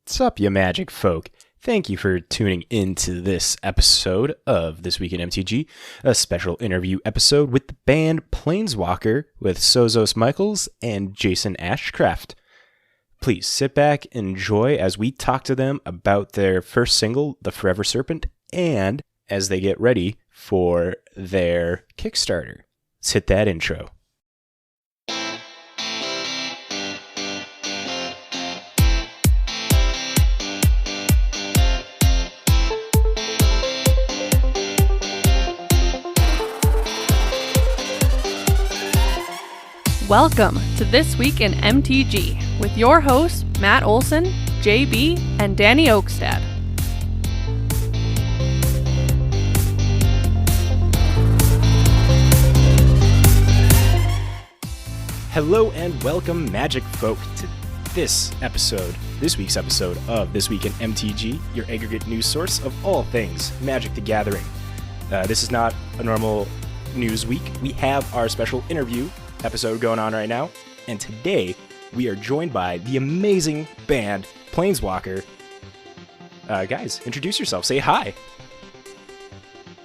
What's up, you magic folk? Thank you for tuning into this episode of This Week in MTG, a special interview episode with the band Planeswalker with Sozos Micheals and Jason Ashcraft. Please sit back, enjoy as we talk to them about their first single, The Forever Serpent, and as they get ready for their Kickstarter. Let's hit that intro. Welcome to This Week in MTG with your hosts, Matt Olson, JB, and Danny Oakstad. Hello and welcome, magic folk, to this week's episode of This Week in MTG, your aggregate news source of all things Magic the Gathering. This is not a normal news week. We have our special interview episode going on right now, and today we are joined by the amazing band Planeswalker. Guys, introduce yourself. Say hi.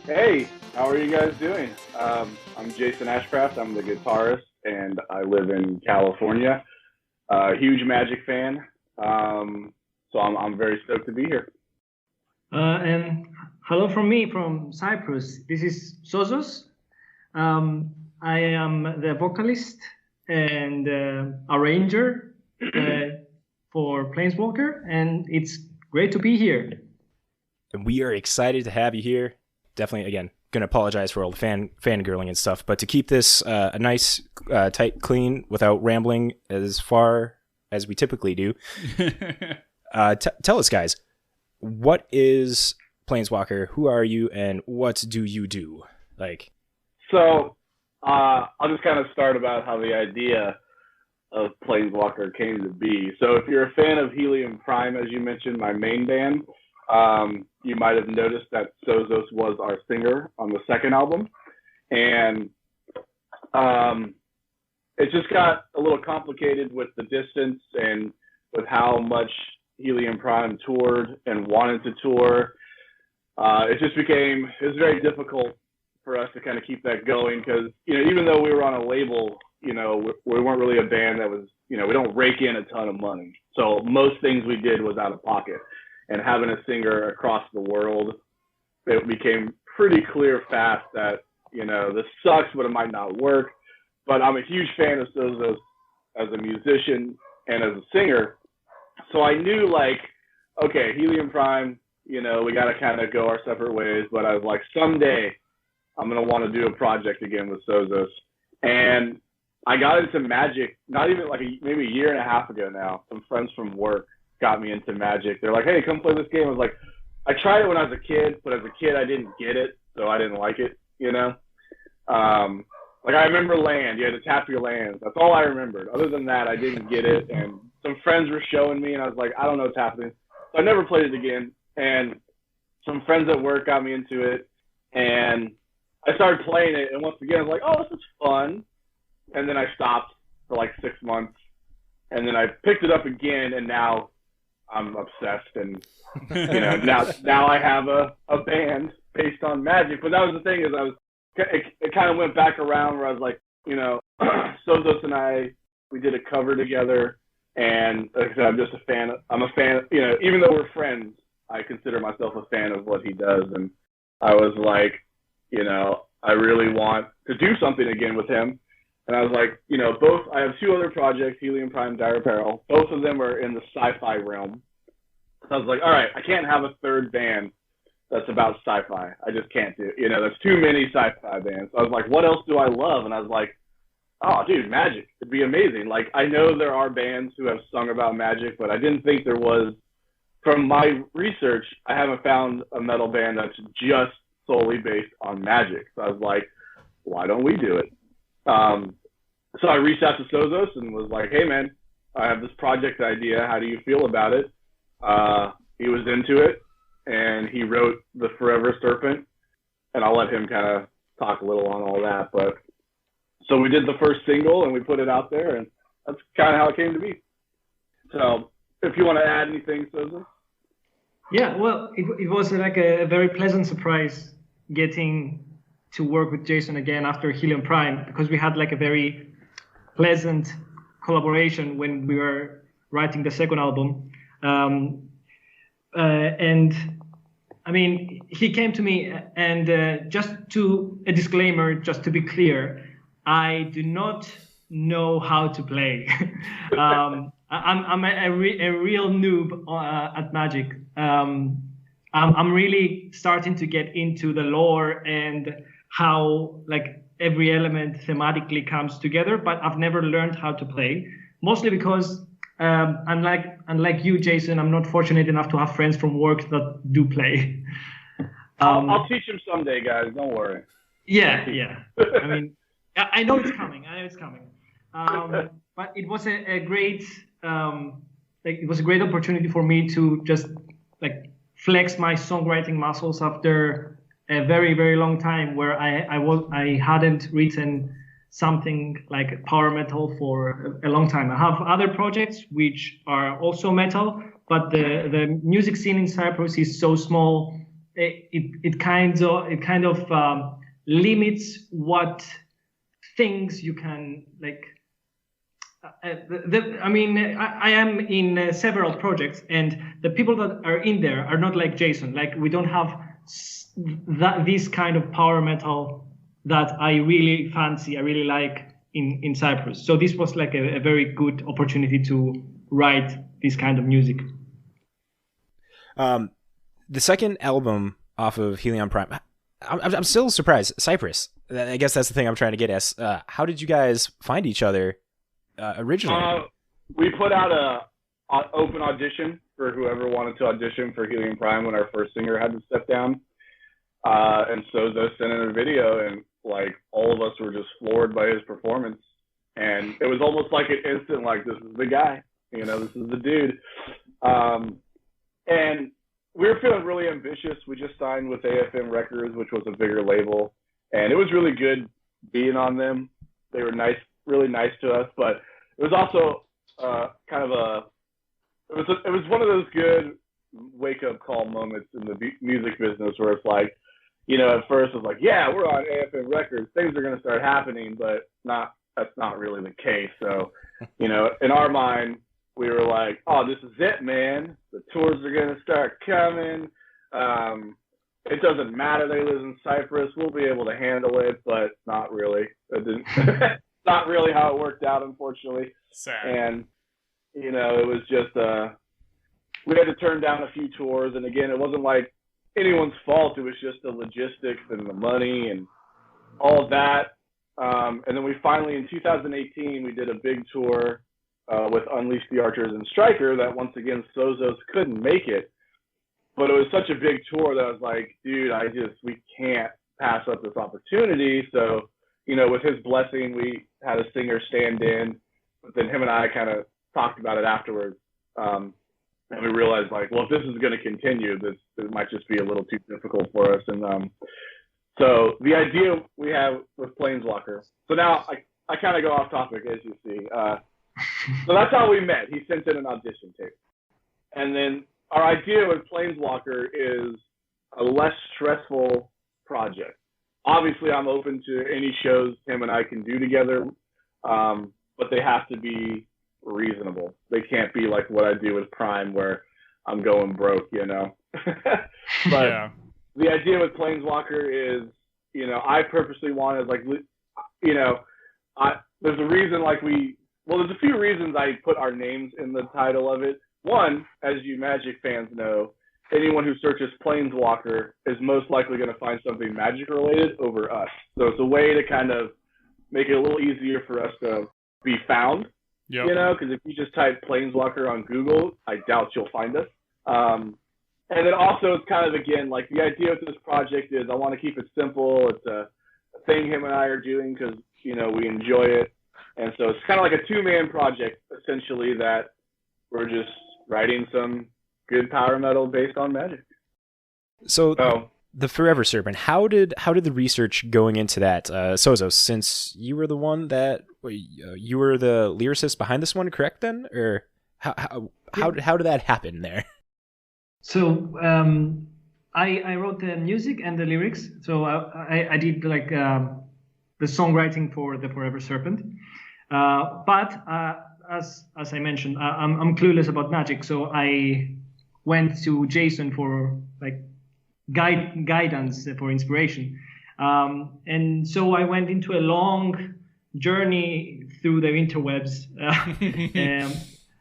Hey, how are you guys doing? I'm Jason Ashcraft. I'm the guitarist, and I live in California. Huge Magic fan, so I'm very stoked to be here. And hello from me from Cyprus. This is Sozos. I am the vocalist and arranger for Planeswalker, and it's great to be here. And we are excited to have you here. Definitely, again, going to apologize for all the fangirling and stuff, but to keep this a nice, tight, clean, without rambling as far as we typically do, tell us, guys, what is Planeswalker? Who are you, and what do you do? So, I'll just kind of start about how the idea of Planeswalker came to be. So if you're a fan of Helium Prime, as you mentioned, my main band, you might have noticed that Sozos was our singer on the second album. And it just got a little complicated with the distance and with how much Helium Prime toured and wanted to tour. It was very difficult for us to kind of keep that going because, even though we were on a label, we weren't really a band that was, we don't rake in a ton of money. So most things we did was out of pocket. And having a singer across the world, it became pretty clear fast that, this sucks, but it might not work. But I'm a huge fan of Sozos as a musician and as a singer. So I knew, okay, Helium Prime, we got to kind of go our separate ways. But I was like, someday I'm going to want to do a project again with Sozos. And I got into Magic, not even maybe a year and a half ago now. Some friends from work got me into Magic. They're like, hey, come play this game. I was like, I tried it when I was a kid, but as a kid, I didn't get it. So I didn't like it, I remember land. You had to tap your lands. That's all I remembered. Other than that, I didn't get it. And some friends were showing me, and I was like, I don't know what's happening. So I never played it again. And some friends at work got me into it. And I started playing it, and once again, I was like, oh, this is fun. And then I stopped for 6 months. And then I picked it up again, and now I'm obsessed. And, now I have a band based on Magic. But that was the thing is it kind of went back around where I was like, Sozos and I, we did a cover together. And like I said, I'm just a fan. I'm a fan, even though we're friends, I consider myself a fan of what he does. And I was like, I really want to do something again with him. And I was like, I have two other projects, Helium Prime, Dire Apparel. Both of them are in the sci-fi realm. So I was like, all right, I can't have a third band that's about sci-fi. I just can't do it. There's too many sci-fi bands. So I was like, what else do I love? And I was like, oh, dude, Magic. It'd be amazing. I know there are bands who have sung about Magic, but I didn't think there was. From my research, I haven't found a metal band that's just solely based on Magic. So I was like, why don't we do it? So I reached out to Sozos and was like, hey, man, I have this project idea. How do you feel about it? He was into it, and he wrote The Forever Serpent, and I'll let him kind of talk a little on all that. But so we did the first single, and we put it out there, and that's kind of how it came to be. So if you want to add anything, Susan. Yeah, well, it was like a very pleasant surprise getting to work with Jason again after Helium Prime, because we had like a very pleasant collaboration when we were writing the second album. And I mean, he came to me, and just a disclaimer, just to be clear, I do not know how to play. I'm a real noob at Magic. I'm really starting to get into the lore and how like every element thematically comes together, but I've never learned how to play, mostly because unlike you, Jason, I'm not fortunate enough to have friends from work that do play. I'll teach him someday, guys. Don't worry. Yeah. I mean, I know it's coming. But it was a great opportunity for me to just like flex my songwriting muscles after a very, very long time where I hadn't written something like power metal for a long time. I have other projects which are also metal, but the music scene in Cyprus is so small. It kind of limits what things you can like. I am in several projects, and the people that are in there are not like Jason. Like, we don't have this kind of power metal that I really fancy, I really like in Cyprus. So this was like a very good opportunity to write this kind of music. The second album off of Helion Prime, I'm still surprised. Cyprus. I guess that's the thing I'm trying to get at. How did you guys find each other originally? We put out an open audition for whoever wanted to audition for Helion Prime when our first singer had to step down. And Sozos sent in a video, and like all of us were just floored by his performance. And it was almost like an instant, like, this is the guy, this is the dude. And we were feeling really ambitious. We just signed with AFM Records, which was a bigger label. And it was really good being on them. They were nice, really nice to us, but it was also it was one of those good wake-up call moments in the music business where it's like, at first it's like, yeah, we're on AFM Records, things are going to start happening, but that's not really the case. So, in our mind, we were like, oh, this is it, man. The tours are going to start coming. It doesn't matter they live in Cyprus. We'll be able to handle it, but not really. It didn't. Not really how it worked out, unfortunately. Sad. And, it was just, we had to turn down a few tours. And again, it wasn't like anyone's fault. It was just the logistics and the money and all of that. And then we finally, in 2018, we did a big tour with Unleash the Archers and Striker that, once again, Sozos couldn't make it. But it was such a big tour that I was like, dude, we can't pass up this opportunity. So, with his blessing, we had a singer stand in, but then him and I kind of talked about it afterwards. And we realized, like, well, if this is going to continue, this might just be a little too difficult for us. And so the idea we have with Planeswalker, so now I kind of go off topic, as you see. So that's how we met. He sent in an audition tape. And then our idea with Planeswalker is a less stressful project. Obviously, I'm open to any shows him and I can do together, but they have to be reasonable. They can't be like what I do with Prime, where I'm going broke, But yeah. The idea with Planeswalker is, I purposely wanted, like, there's a reason, there's a few reasons I put our names in the title of it. One, as you Magic fans know, anyone who searches Planeswalker is most likely going to find something Magic related over us. So it's a way to kind of make it a little easier for us to be found, Yep. because if you just type Planeswalker on Google, I doubt you'll find us. And then also, it's kind of, again, like, the idea of this project is I want to keep it simple. It's a thing him and I are doing because, we enjoy it. And so it's kind of like a two-man project, essentially, that we're just writing some good power metal based on Magic. So the Forever Serpent, how did the research going into that, Sozos, since you were the one that you were the lyricist behind this one, correct then? Or how how did that happen there? So I wrote the music and the lyrics. So I did like the songwriting for the Forever Serpent. But as I mentioned, I'm clueless about magic. So I went to Jason for like guidance, for inspiration. And so I went into a long journey through the interwebs,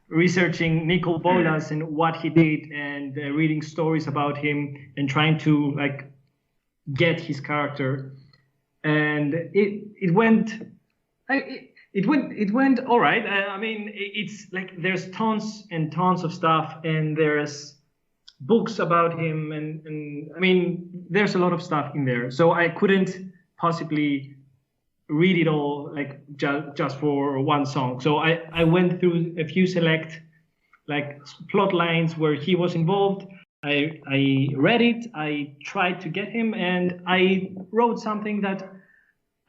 researching Nicol Bolas and what he did, and reading stories about him and trying to like get his character. And it went all right. I mean, it's like there's tons and tons of stuff, and there's books about him, and I mean, there's a lot of stuff in there. So I couldn't possibly read it all like just for one song. So I went through a few select like plot lines where he was involved. I read it, I tried to get him, and I wrote something that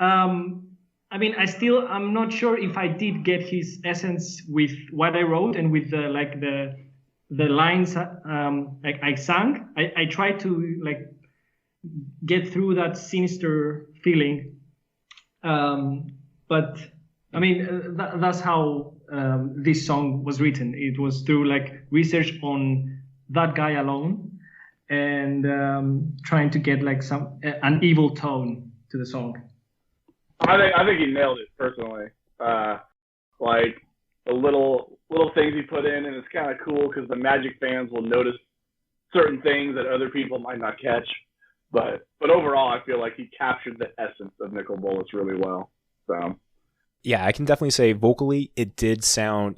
I mean, I'm not sure if I did get his essence with what I wrote and with the lines like I sang. I tried to like get through that sinister feeling. But I mean, that's how this song was written. It was through like research on that guy alone, and trying to get like an evil tone to the song. I think he nailed it personally. Like the little things he put in, and it's kind of cool because the Magic fans will notice certain things that other people might not catch. But overall, I feel like he captured the essence of Nicol Bolas really well. So yeah, I can definitely say vocally it did sound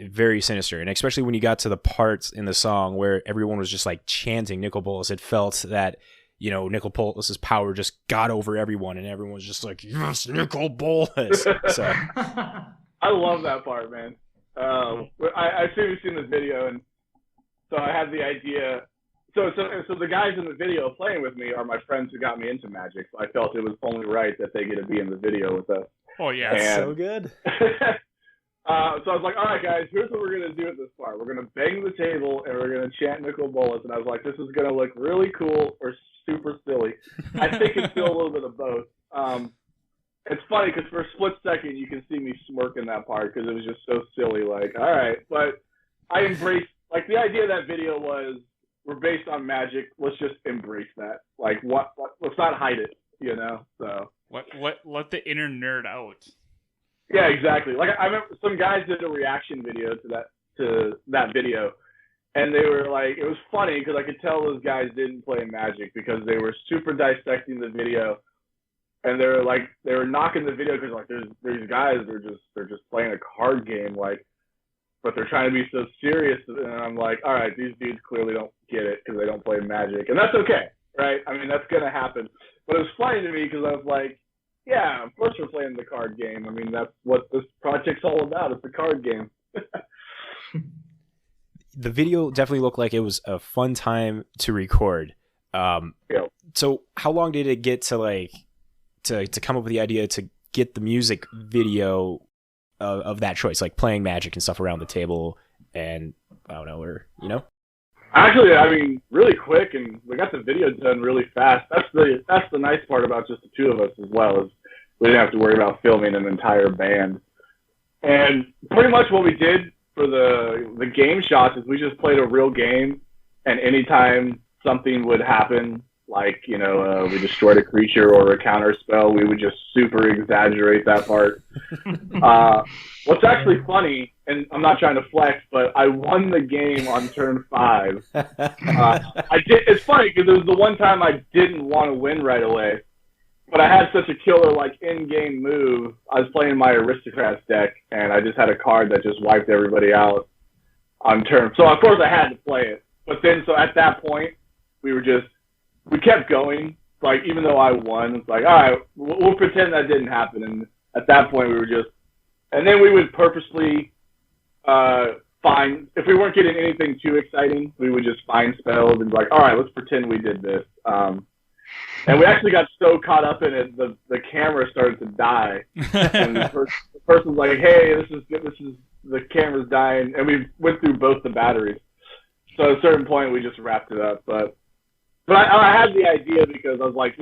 very sinister, and especially when you got to the parts in the song where everyone was just like chanting Nicol Bolas, it felt that, you know, Nicol Bolas's power just got over everyone, and everyone was just like, yes, Nicol Bolas. So I love that part, man. I've seen the video, and so I had the idea. So the guys in the video playing with me are my friends who got me into Magic. So I felt it was only right that they get to be in the video with us. Oh yeah, that's so good. So I was like, all right, guys, here's what we're gonna do at this part. We're gonna bang the table and we're gonna chant Nicol Bolas. And I was like, this is gonna look really cool or super silly. I think it's still a little bit of both. It's funny because for a split second you can see me smirk in that part because it was just so silly. Like, all right, but I embraced like the idea of that video was, we're based on Magic. Let's just embrace that. Like, what? Let's not hide it, you know. So let the inner nerd out. Yeah, exactly. Like I remember some guys did a reaction video to that video, and they were like, it was funny because I could tell those guys didn't play Magic because they were super dissecting the video, and they were knocking the video because like there's these guys they're just playing a card game like. But they're trying to be so serious, and I'm like, all right, these dudes clearly don't get it because they don't play Magic, and that's okay, right? I mean, that's gonna happen. But it was funny to me because I was like, yeah, of course we're playing the card game. I mean, that's what this project's all about. It's a card game. The video definitely looked like it was a fun time to record. Yeah. So how long did it get to like to come up with the idea to get the music video of that choice, like playing Magic and stuff around the table, and I don't know, or you know? Actually, I mean, really quick, and we got the video done really fast. That's the nice part about just the two of us as well, is we didn't have to worry about filming an entire band. And pretty much what we did for the game shots is we just played a real game, and anytime something would happen, like, you know, we destroyed a creature or a counter spell, we would just super exaggerate that part. What's actually funny, and I'm not trying to flex, but I won the game on turn 5. It's funny because it was the one time I didn't want to win right away, but I had such a killer like in-game move. I was playing my Aristocrats deck, and I just had a card that just wiped everybody out on turn. So of course I had to play it. But then, so at that point, we kept going. Like, even though I won, it's like, all right, we'll pretend that didn't happen. And at that point, and then we would purposely find, if we weren't getting anything too exciting, we would just find spells and be like, all right, let's pretend we did this. And we actually got so caught up in it, the camera started to die. And the person's like, hey, this is the camera's dying, and we went through both the batteries. So at a certain point, we just wrapped it up. But I had the idea because I was like,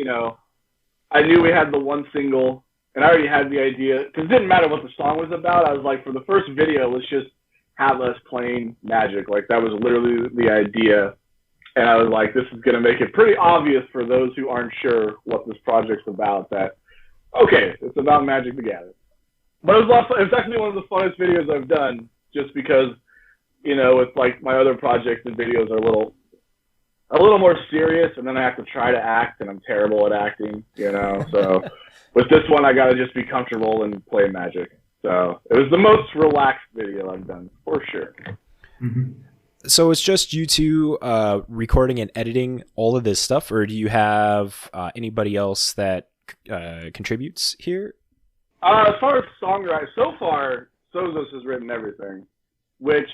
I knew we had the one single, and I already had the idea, because it didn't matter what the song was about. I was like, for the first video, let's just have us playing Magic. Like, that was literally the idea. And I was like, this is going to make it pretty obvious for those who aren't sure what this project's about that, okay, it's about Magic the Gathering. But it was actually one of the funnest videos I've done, just because, with like my other projects, the videos are a little more serious, and then I have to try to act, and I'm terrible at acting, So with this one, I got to just be comfortable and play Magic. So it was the most relaxed video I've done, for sure. Mm-hmm. So it's just you two recording and editing all of this stuff, or do you have anybody else that contributes here? As far as songwriting, so far, Sozos has written everything, which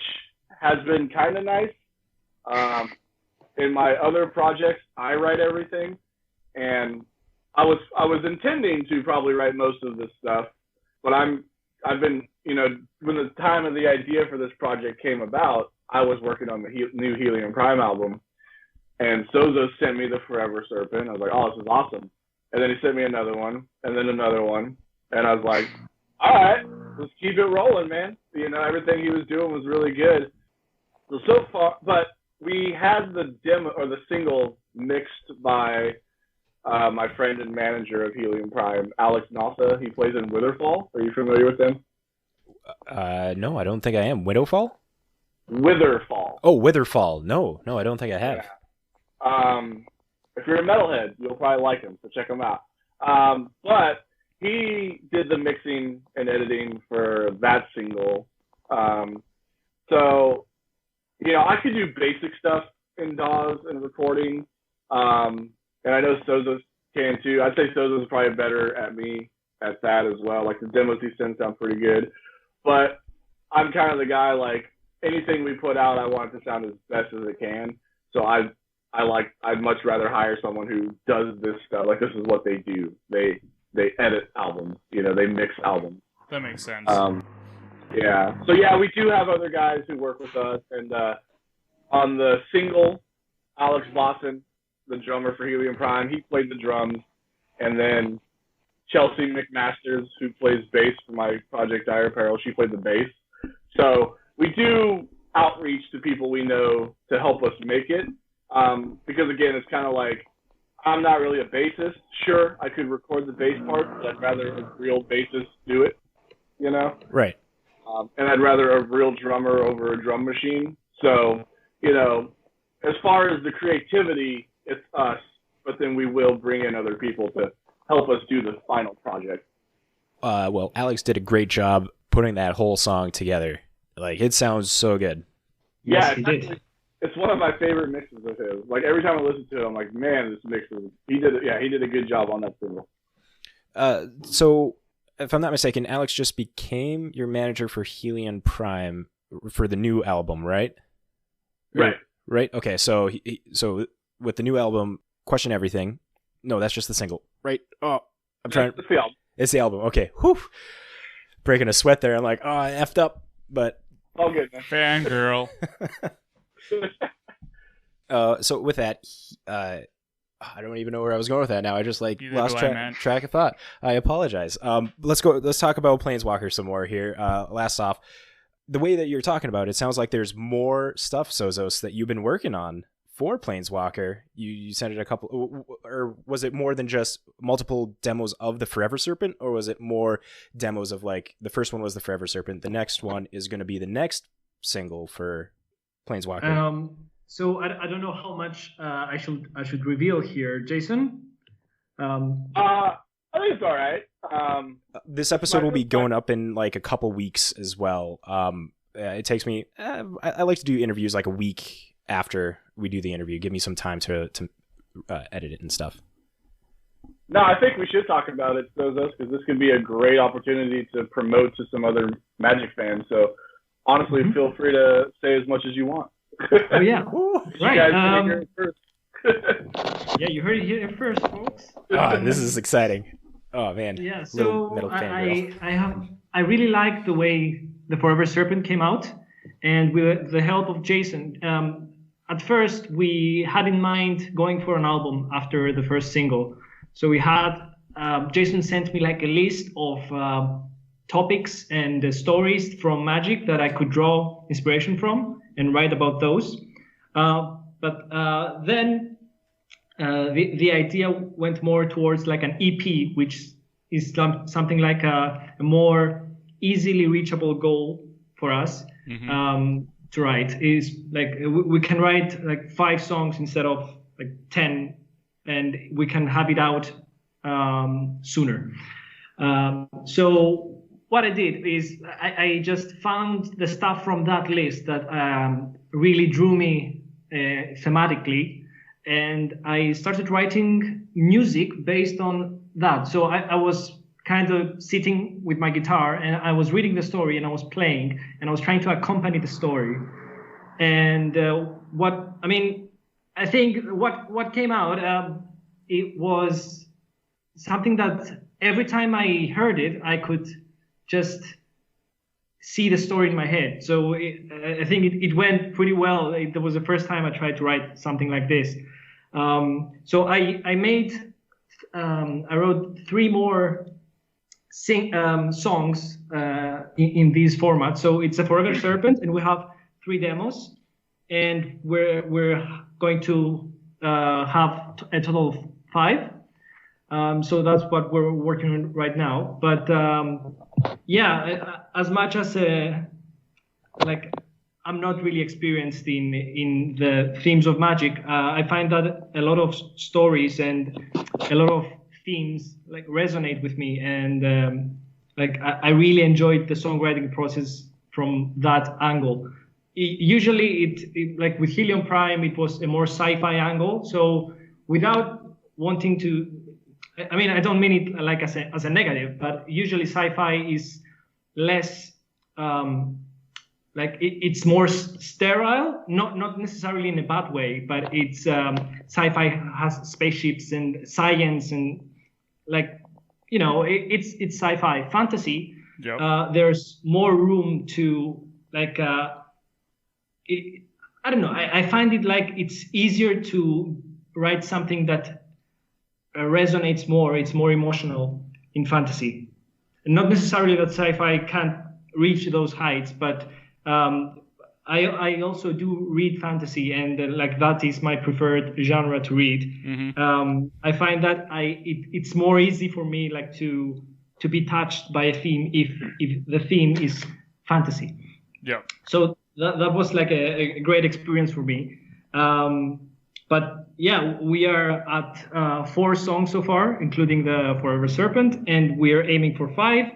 has been kind of nice. In my other projects, I write everything, and I was intending to probably write most of this stuff, but I've been, when the time of the idea for this project came about, I was working on the new Helium Prime album, and Sozos sent me the Forever Serpent. I was like, oh, this is awesome. And then he sent me another one, and then another one, and I was like, all right, let's keep it rolling, man. Everything he was doing was really good. So far, but we had the demo or the single mixed by my friend and manager of Helium Prime, Alex Nasa. He plays in Witherfall. Are you familiar with him? No, I don't think I am. Widowfall? Witherfall. Oh, Witherfall. No, I don't think I have. Yeah. If you're a metalhead, you'll probably like him, so check him out. But he did the mixing and editing for that single. So, I could do basic stuff in DAWs and recording. And I know Sozos can too. I'd say Sozos is probably better at me at that as well. Like, the demos he sends sound pretty good. But I'm kind of the guy, like, anything we put out, I want it to sound as best as it can. So I'd much rather hire someone who does this stuff. Like, this is what they do. They edit albums. They mix albums. That makes sense. Yeah. So yeah, we do have other guys who work with us, and on the single, Alex Lawson, the drummer for Helium Prime, he played the drums, and then Chelsea McMasters, who plays bass for my project Dire Apparel, she played the bass. So we do outreach to people we know to help us make it, because again, it's kind of like, I'm not really a bassist. Sure, I could record the bass part, but I'd rather a real bassist do it, Right. And I'd rather a real drummer over a drum machine. So, as far as the creativity, it's us, but then we will bring in other people to help us do the final project. Well, Alex did a great job putting that whole song together. Like, it sounds so good. Yeah, Yes, it's one of my favorite mixes of his. Like, every time I listen to it, I'm like, man, this mix he did a good job on that single. So, if I'm not mistaken, Alex just became your manager for Helium Prime for the new album, right? Right. Right. Okay. So, so with the new album, Question Everything. No, that's just the single, right? Oh, I'm trying. It's the album. It's the album. Okay. Whew. Breaking a sweat there. I'm like, oh, I effed up, but All good, man. Fangirl. So with that, I don't even know where I was going with that now. I just Neither lost do I, track of thought. I apologize. Let's talk about Planeswalker some more here. Last off, the way that you're talking about it sounds like there's more stuff, Sozos, that you've been working on for Planeswalker. You sent it a couple, or was it more than just multiple demos of the Forever Serpent, or was it more demos of, like, the first one was the Forever Serpent, the next one is going to be the next single for Planeswalker? So I don't know how much I should reveal here, Jason. I think it's all right. This episode will be going up in like a couple weeks as well. It takes me. I like to do interviews like a week after we do the interview. Give me some time to edit it and stuff. No, I think we should talk about it, Sozos, because this could be a great opportunity to promote to some other Magic fans. So honestly, feel free to say as much as you want. Oh yeah, right. You guys hear it first. Yeah, you heard it here first, folks. Oh, this is exciting. Oh man. Yeah, Little so metal fangirl. I really like the way the Forever Serpent came out, and with the help of Jason, at first we had in mind going for an album after the first single. So we had Jason sent me like a list of topics and stories from Magic that I could draw inspiration from and write about those. But then the idea went more towards like an EP, which is something like a more easily reachable goal for us to write. Is like we can write like 5 songs instead of like 10, and we can have it out sooner. So what I did is I just found the stuff from that list that really drew me thematically, and I started writing music based on that. So I was kind of sitting with my guitar, and I was reading the story, and I was playing, and I was trying to accompany the story. And I think what came out, it was something that every time I heard it, I could just see the story in my head. So I think it went pretty well. It was the first time I tried to write something like this. So I wrote 3 more songs in this format. So it's a Forever Serpent, and we have 3 demos, and we're going to have a total of 5. So that's what we're working on right now. But as much as I'm not really experienced in the themes of Magic, I find that a lot of stories and a lot of themes like resonate with me, and I really enjoyed the songwriting process from that angle. Usually it like with Helium Prime, it was a more sci-fi angle. So without wanting to, I don't mean it like as a negative, but usually sci-fi is less it's more sterile, not necessarily in a bad way, but it's sci-fi has spaceships and science and it's sci-fi. Fantasy, there's more room to I don't know. I find it like it's easier to write something that resonates more. It's more emotional in fantasy, and not necessarily that sci-fi can't reach those heights, but I also do read fantasy, and that is my preferred genre to read. I find that it's more easy for me to be touched by a theme if the theme is fantasy. Yeah. So that was like a great experience for me. But yeah, we are at 4 songs so far, including the Forever Serpent, and we are aiming for 5.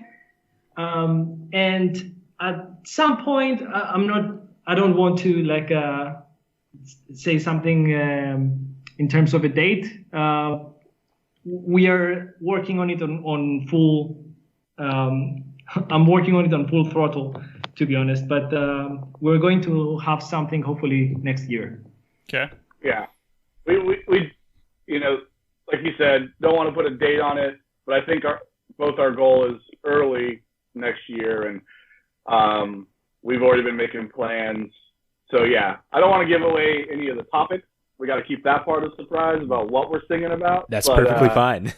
And at some point, I don't want to say something in terms of a date. We are working on it on full. I'm working on it on full throttle, to be honest. But we're going to have something hopefully next year. Okay. Yeah, we like you said, don't want to put a date on it, but I think both our goal is early next year, and we've already been making plans. So yeah, I don't want to give away any of the topics. We got to keep that part a surprise about what we're singing about. That's perfectly fine.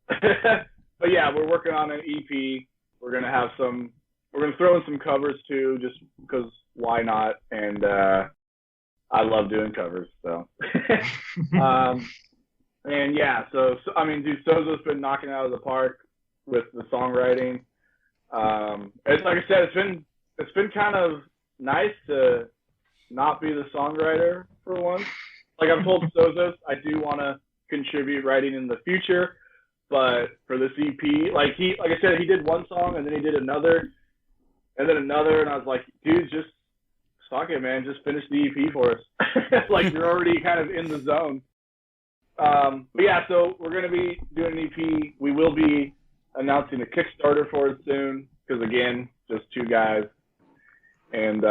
But yeah, we're working on an EP. We're gonna throw in some covers too, just because why not? And I love doing covers, so. And yeah, so Sozos been knocking it out of the park with the songwriting. Like I said, it's been kind of nice to not be the songwriter for once. Like I've told Sozos, I do want to contribute writing in the future, but for this EP, like I said, he did one song and then he did another, and then another, and I was like, dude, just fuck it, man, just finish the EP for us. Like you're already kind of in the zone. But yeah, so we're gonna be doing an EP. We will be announcing a Kickstarter for it soon, because again, just 2 guys, and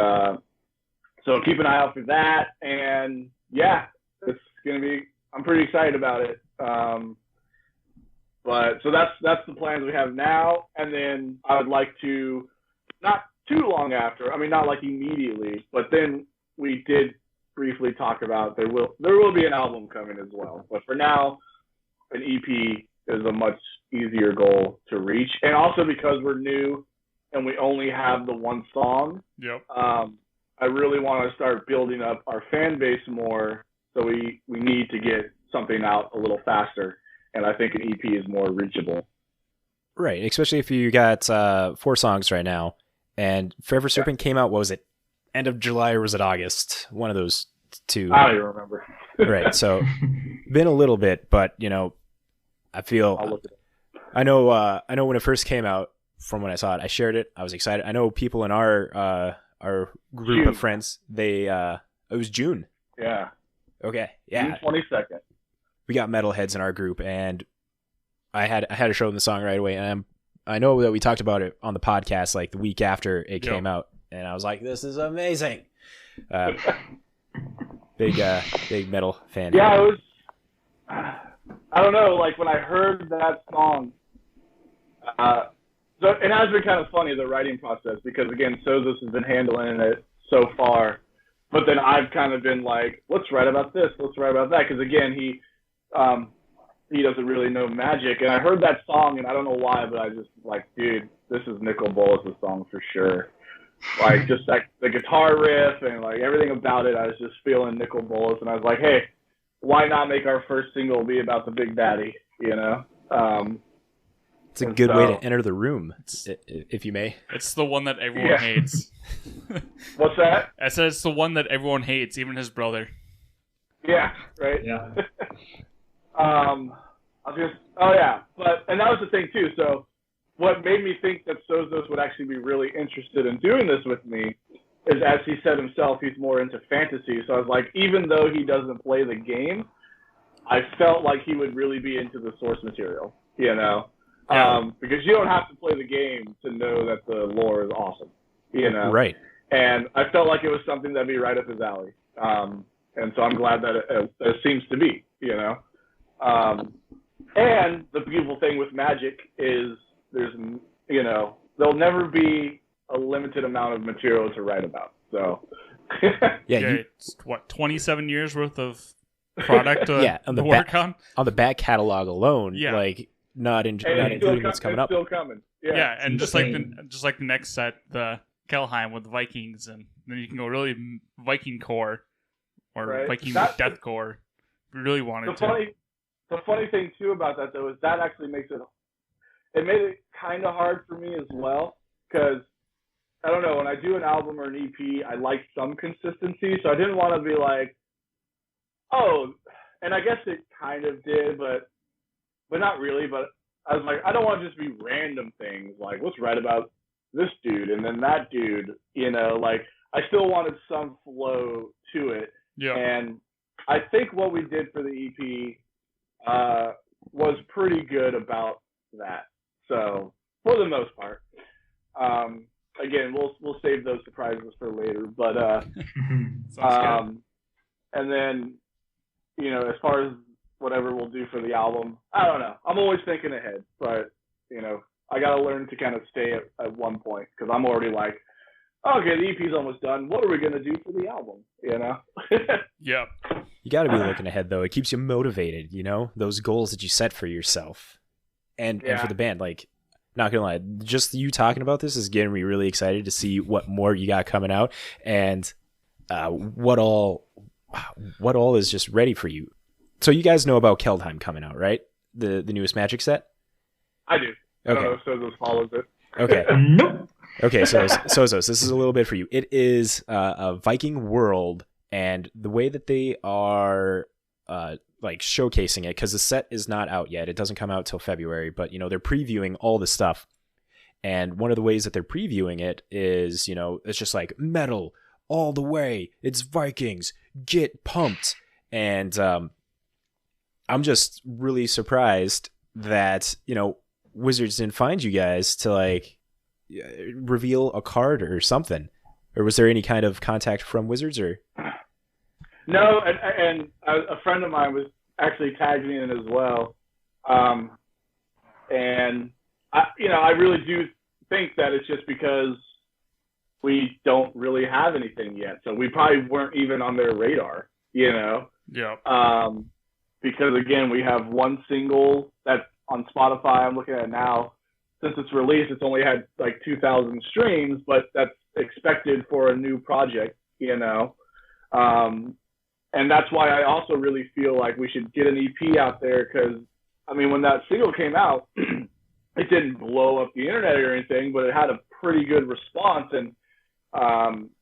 so keep an eye out for that. And yeah, it's gonna be. I'm pretty excited about it. But so that's the plans we have now, and then I would like to not too long after. I mean, not like immediately, but then we did briefly talk about there will be an album coming as well. But for now, an EP is a much easier goal to reach, and also because we're new and we only have the one song. Yep. I really want to start building up our fan base more, so we need to get something out a little faster, and I think an EP is more reachable. Right, especially if you got 4 songs right now, and Forever Serpent came out, what was it, end of July or was it August? One of those two. I don't even remember. Right, so been a little bit, but I feel I'll look at it. I know when it first came out, from when I saw it, I shared it. I was excited. I know people in our group June. of friends, it was June. Yeah. Okay, yeah. June 22nd. We got metalheads in our group, and I had to show them the song right away. And I know that we talked about it on the podcast like the week after it came out, and I was like, "This is amazing." Big metal fan. Yeah, it was. I don't know. Like when I heard that song, so it has been kind of funny, the writing process, because again, Sozos has been handling it so far, but then I've kind of been like, let's write about this, let's write about that, because again, he doesn't really know Magic, and I heard that song, and I don't know why, but I just like, dude, this is Nicol Bolas' song for sure. Like just like the guitar riff and like everything about it, I was just feeling Nicol Bolas, and I was like, hey, why not make our first single be about the Big Daddy, It's a good way to enter the room, if you may. It's the one that everyone hates. What's that? I said it's the one that everyone hates, even his brother. Yeah, right? Yeah. And that was the thing too. So what made me think that Sozos would actually be really interested in doing this with me is, as he said himself, he's more into fantasy. So I was like, even though he doesn't play the game, I felt like he would really be into the source material, because you don't have to play the game to know that the lore is awesome, Right. And I felt like it was something that'd be right up his alley. And so I'm glad that it seems to be, And the beautiful thing with Magic is there'll never be a limited amount of material to write about. So It's 27 years worth of product on the work on the back catalog alone, not including what's coming up. Still coming. Yeah, and just like the next set, the Kelheim with the Vikings, and then you can go really Viking core or Viking death core. We really wanted to. The funny thing too about that though is that actually made it kind of hard for me as well, because I don't know, when I do an album or an EP, I like some consistency, so I didn't want to be like, and I guess it kind of did, but not really. But I was like, I don't want to just be random things like, let's write about this dude and then that dude, like I still wanted some flow to it. Yeah. And I think what we did for the EP was pretty good about that. So for the most part, again, we'll save those surprises for later. But and then as far as whatever we'll do for the album, I don't know. I'm always thinking ahead, but I gotta learn to kind of stay at one point, because I'm already like, okay, the EP's almost done. What are we gonna do for the album? Yeah. You got to be looking ahead, though. It keeps you motivated, those goals that you set for yourself and for the band. Like, not gonna lie, just you talking about this is getting me really excited to see what more you got coming out, and what all is just ready for you. So you guys know about Keldheim coming out, right? The newest Magic set? I do. Okay. I don't know if Sozos follows it. Okay. Nope. Okay, so Sozos, this is a little bit for you. It is a Viking world, and the way that they are like showcasing it, because the set is not out yet. It doesn't come out till February, but they're previewing all the stuff. And one of the ways that they're previewing it is, it's just like metal all the way. It's Vikings. Get pumped. And I'm just really surprised that, Wizards didn't find you guys to like reveal a card or something. Or was there any kind of contact from Wizards or? No, and a friend of mine was actually tagged me in as well. And I really do think that it's just because we don't really have anything yet. So we probably weren't even on their radar, you know? Yeah. Because again, we have one single that's on Spotify. I'm looking at it now. Since it's released, it's only had like 2,000 streams, but that's expected for a new project, you know? And that's why I also really feel like we should get an EP out there, because, I mean, when that single came out, it didn't blow up the internet or anything, but it had a pretty good response. And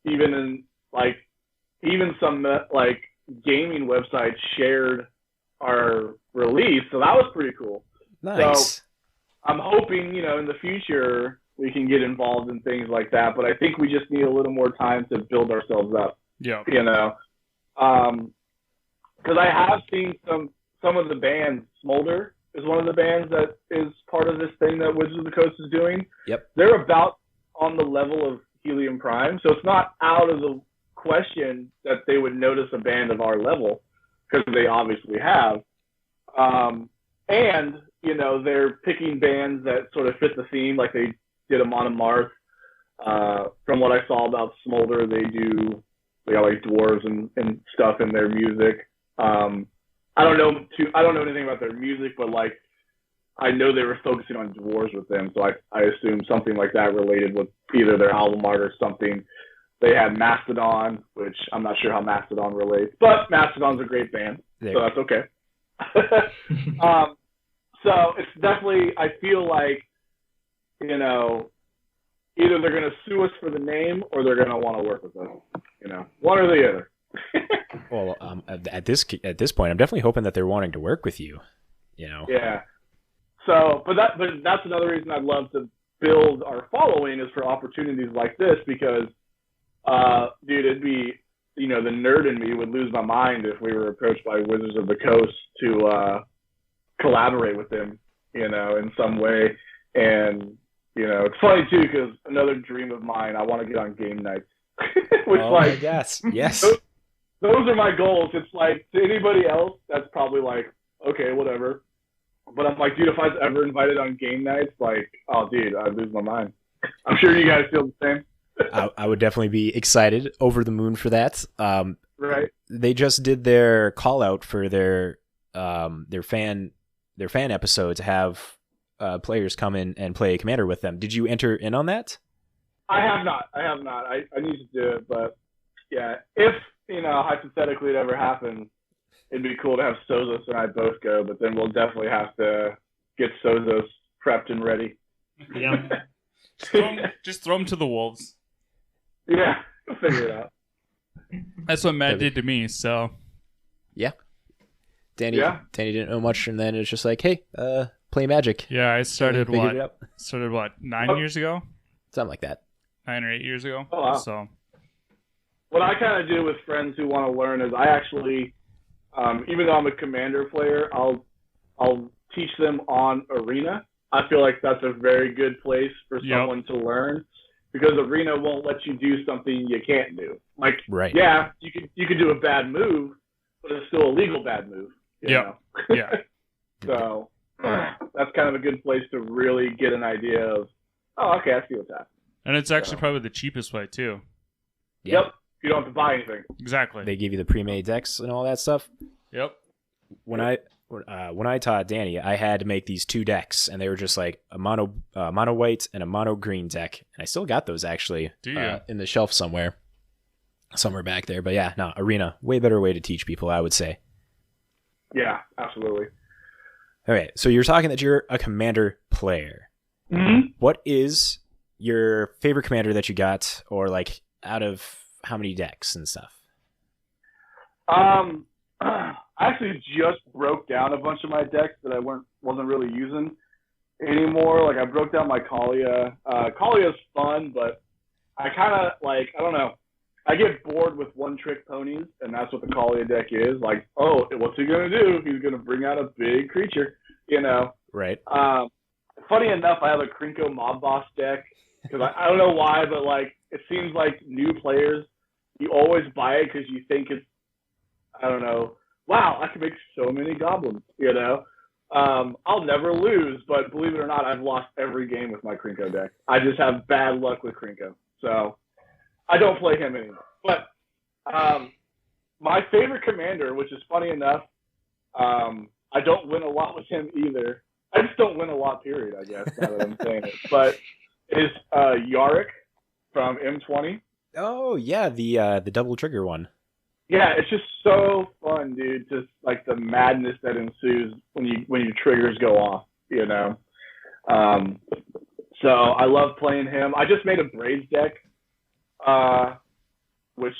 even some like gaming websites shared our release, so that was pretty cool. Nice. So I'm hoping, you know, in the future we can get involved in things like that, but I think we just need a little more time to build ourselves up. Yeah. You know, because I have seen some of the bands. Smolder is one of the bands that is part of this thing that Wizards of the Coast is doing. Yep. They're about on the level of Helium Prime, so it's not out of the question that they would notice a band of our level, because they obviously have. And, you know, they're picking bands that sort of fit the theme, like they did Amon Amarth. From what I saw about Smolder, they got like dwarves and stuff in their music. I don't know anything about their music, but like I know they were focusing on dwarves with them, so I assume something like that related with either their album art or something. They had Mastodon, which I'm not sure how Mastodon relates, but Mastodon's a great band, so that's okay. So it's definitely, I feel like, you know, either they're going to sue us for the name or they're going to want to work with us, you know, one or the other. Well, at this point, I'm definitely hoping that they're wanting to work with you, you know. Yeah. So, but that's another reason I'd love to build our following, is for opportunities like this, because, dude, it'd be, you know, the nerd in me would lose my mind if we were approached by Wizards of the Coast to collaborate with them, you know, in some way. And, you know, it's funny too, because another dream of mine, I want to get on game nights. Which, like, yes. Those are my goals. It's like, to anybody else, that's probably like, okay, whatever. But I'm like, dude, if I was ever invited on game nights, like, oh, dude, I'd lose my mind. I'm sure you guys feel the same. I would definitely be excited, over the moon for that. Right. They just did their call out for their fan episode to have players come in and play Commander with them. Did you enter in on that? I have not. I need to do it, but yeah, if, you know, hypothetically it ever happens, it'd be cool to have Sozos and I both go, but then we'll definitely have to get Sozos prepped and ready. Yeah. Just throw them to the wolves. Yeah, we'll figure it out. That's what Matt did to me, so. Yeah. Danny didn't know much, and then it's just like, hey, play Magic. Yeah, I started 9 years ago? Something like that. 9 or 8 years ago. Oh, wow. So. What I kind of do with friends who want to learn is I actually, even though I'm a Commander player, I'll teach them on Arena. I feel like that's a very good place for someone to learn, because Arena won't let you do something you can't do. Like, right. Yeah, you could do a bad move, but it's still a legal bad move. You know? Yeah. So that's kind of a good place to really get an idea of, oh, okay, I see what's happening. And it's actually probably the cheapest way, too. Yep. You don't have to buy anything. Exactly. They give you the pre-made decks and all that stuff. Yep. When I taught Danny, I had to make these 2 decks, and they were just like a mono white and a mono green deck. And I still got those actually in the shelf somewhere back there. But yeah, no, Arena, way better way to teach people, I would say. Yeah, absolutely. All right, so you're talking that you're a Commander player. Mm-hmm. What is your favorite Commander that you got, or like out of how many decks and stuff? I actually just broke down a bunch of my decks that I wasn't really using anymore. Like, I broke down my Kalia. Kalia's fun, but I kind of, like, I don't know. I get bored with one-trick ponies, and that's what the Kalia deck is. Like, oh, what's he going to do? He's going to bring out a big creature, you know? Right. Funny enough, I have a Krinko Mob Boss deck, because I don't know why, but, like, it seems like new players, you always buy it because you think it's, I don't know, wow, I can make so many goblins, you know? I'll never lose, but believe it or not, I've lost every game with my Krinko deck. I just have bad luck with Krinko. So, I don't play him anymore. But my favorite commander, which is funny enough, I don't win a lot with him either. I just don't win a lot, period, I guess, now that I'm saying it. But is Yarick from M20. Oh, yeah, the double trigger one. Yeah, it's just so fun, dude. Just like the madness that ensues when your triggers go off, you know. So I love playing him. I just made a Braids deck, which